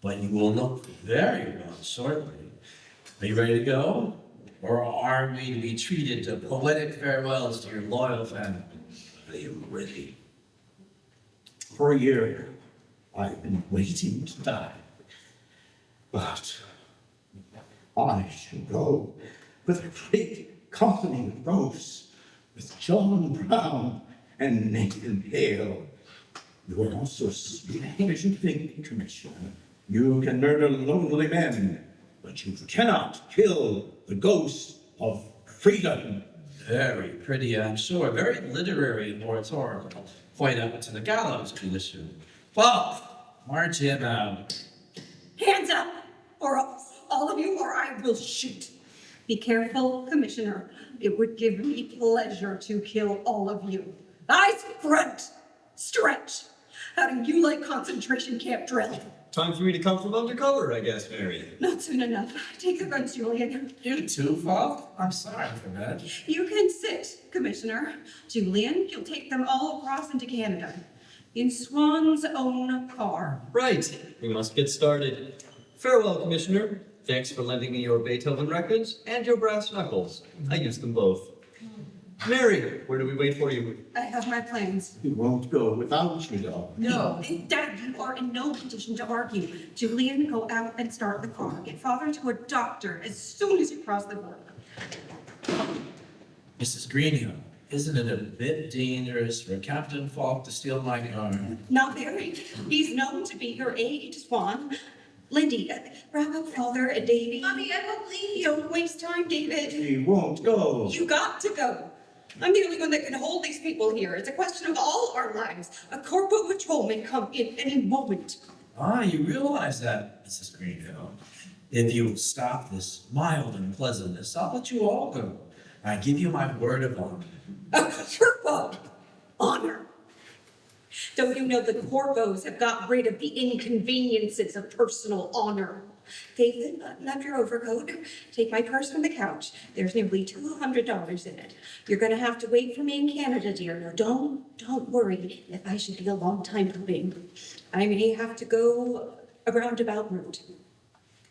but you will look very well shortly. Are you ready to go? Or are we to be treated to poetic farewells to your loyal family? Are you ready? For a year, I've been waiting to die. But I shall go with a great company of ghosts, with John Brown and Nathan Hale. You are also strong as you think, Commissioner. You can murder lonely men, but you cannot kill the ghost of freedom. Very pretty, I'm sure. Very literary and oratorical. Quite up to the gallows tradition. Well, march him out. Hands up, or all of you, or I will shoot. Be careful, Commissioner. It would give me pleasure to kill all of you. Eyes front, stretch. How do you like concentration camp drill? Time for me to come from undercover, I guess, Mary. Not soon enough. Take the guns, Julian. You too, Falk? I'm sorry for that. You can sit, Commissioner. Julian, you'll take them all across into Canada. In Swan's own car. Right, we must get started. Farewell, Commissioner. Thanks for lending me your Beethoven records and your brass knuckles. I use them both. Mary, where do we wait for you? I have my plans. We won't go without you, though. No. Dad, you are in no condition to argue. Julian, go out and start the car. Get father to a doctor as soon as you cross the border. Mrs. Greenhill, isn't it a bit dangerous for Captain Falk to steal my car? Not very. He's known to be your aide, Swan. Lindy, wrap up father and Davy. Mommy, I won't leave. Don't waste time, David. We won't go. You got to go. I'm the only one that can hold these people here. It's a question of all our lives. A corporal patrol may come in any moment. Ah, you realize that, Mrs. Greenhill. If you will stop this mild unpleasantness, I'll let you all go. I give you my word of honor. A corpo! Honor! Don't you know the corpos have got rid of the inconveniences of personal honor? David, button up your overcoat. Take my purse from the couch. There's nearly $200 in it. You're gonna have to wait for me in Canada, dear. No, don't worry if I should be a long time coming. I may have to go a roundabout route.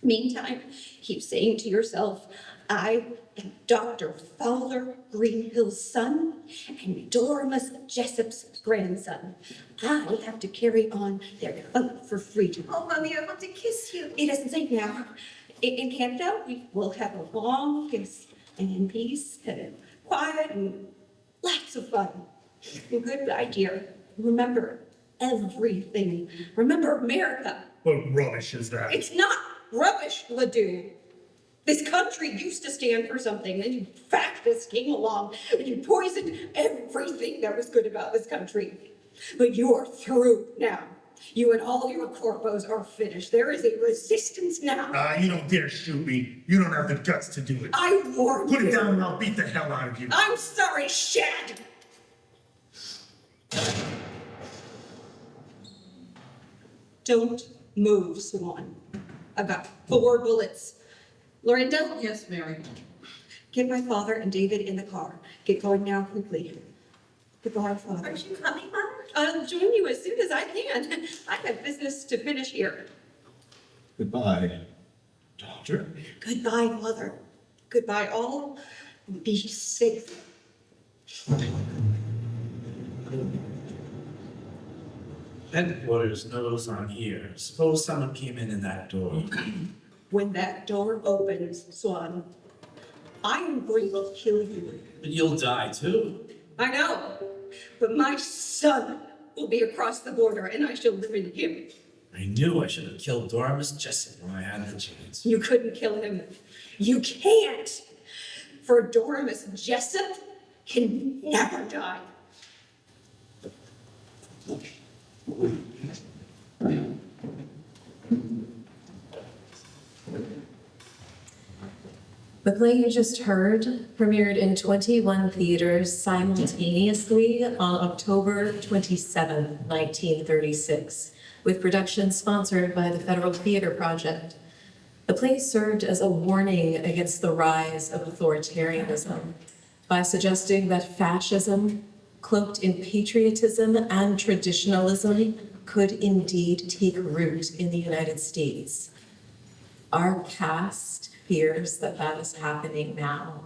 Meantime, keep saying to yourself, I am Dr. Fowler Greenhill's son and Dormus Jessup's grandson. I have to carry on their fight for freedom. Oh, Mommy, I want to kiss you. It isn't safe now. In Canada, we will have a long kiss and in peace and quiet and lots of fun. Goodbye, dear. Remember everything. Remember America. What rubbish is that? It's not rubbish, Ledoux. This country used to stand for something, and you fascists came along and you poisoned everything that was good about this country. But you are through now. You and all your corpos are finished. There is a resistance now. You don't dare shoot me. You don't have the guts to do it. I warned you. Put it down and I'll beat the hell out of you. I'm sorry, Shad. Don't move, Swan. I've got 4 bullets. Lorinda? Yes, Mary. Get my father and David in the car. Get going now quickly. Goodbye, Father. Aren't you coming, Mom? I'll join you as soon as I can. I have business to finish here. Goodbye, Doctor. Goodbye, Mother. Goodbye, all. Be safe. Headquarters knows I'm here. Suppose someone came in that door. When that door opens, Swan, I'm going to kill you. But you'll die too. I know, but my son will be across the border and I shall live in him. I knew I should have killed Dormus Jessup when I had the chance. You couldn't kill him. You can't. For Dormus Jessup can never die. The play you just heard premiered in 21 theaters simultaneously on October 27, 1936, with production sponsored by the Federal Theater Project. The play served as a warning against the rise of authoritarianism by suggesting that fascism, cloaked in patriotism and traditionalism, could indeed take root in the United States. Our cast fears that that is happening now.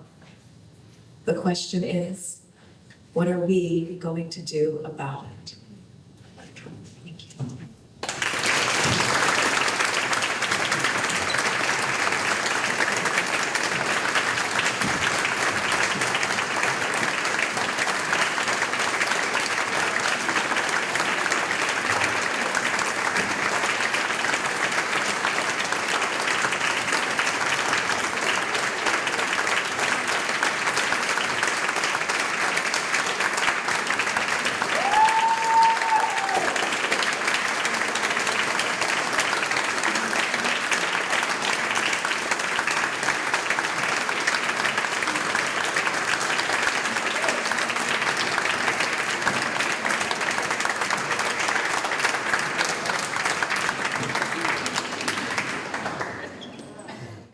The question is, what are we going to do about it?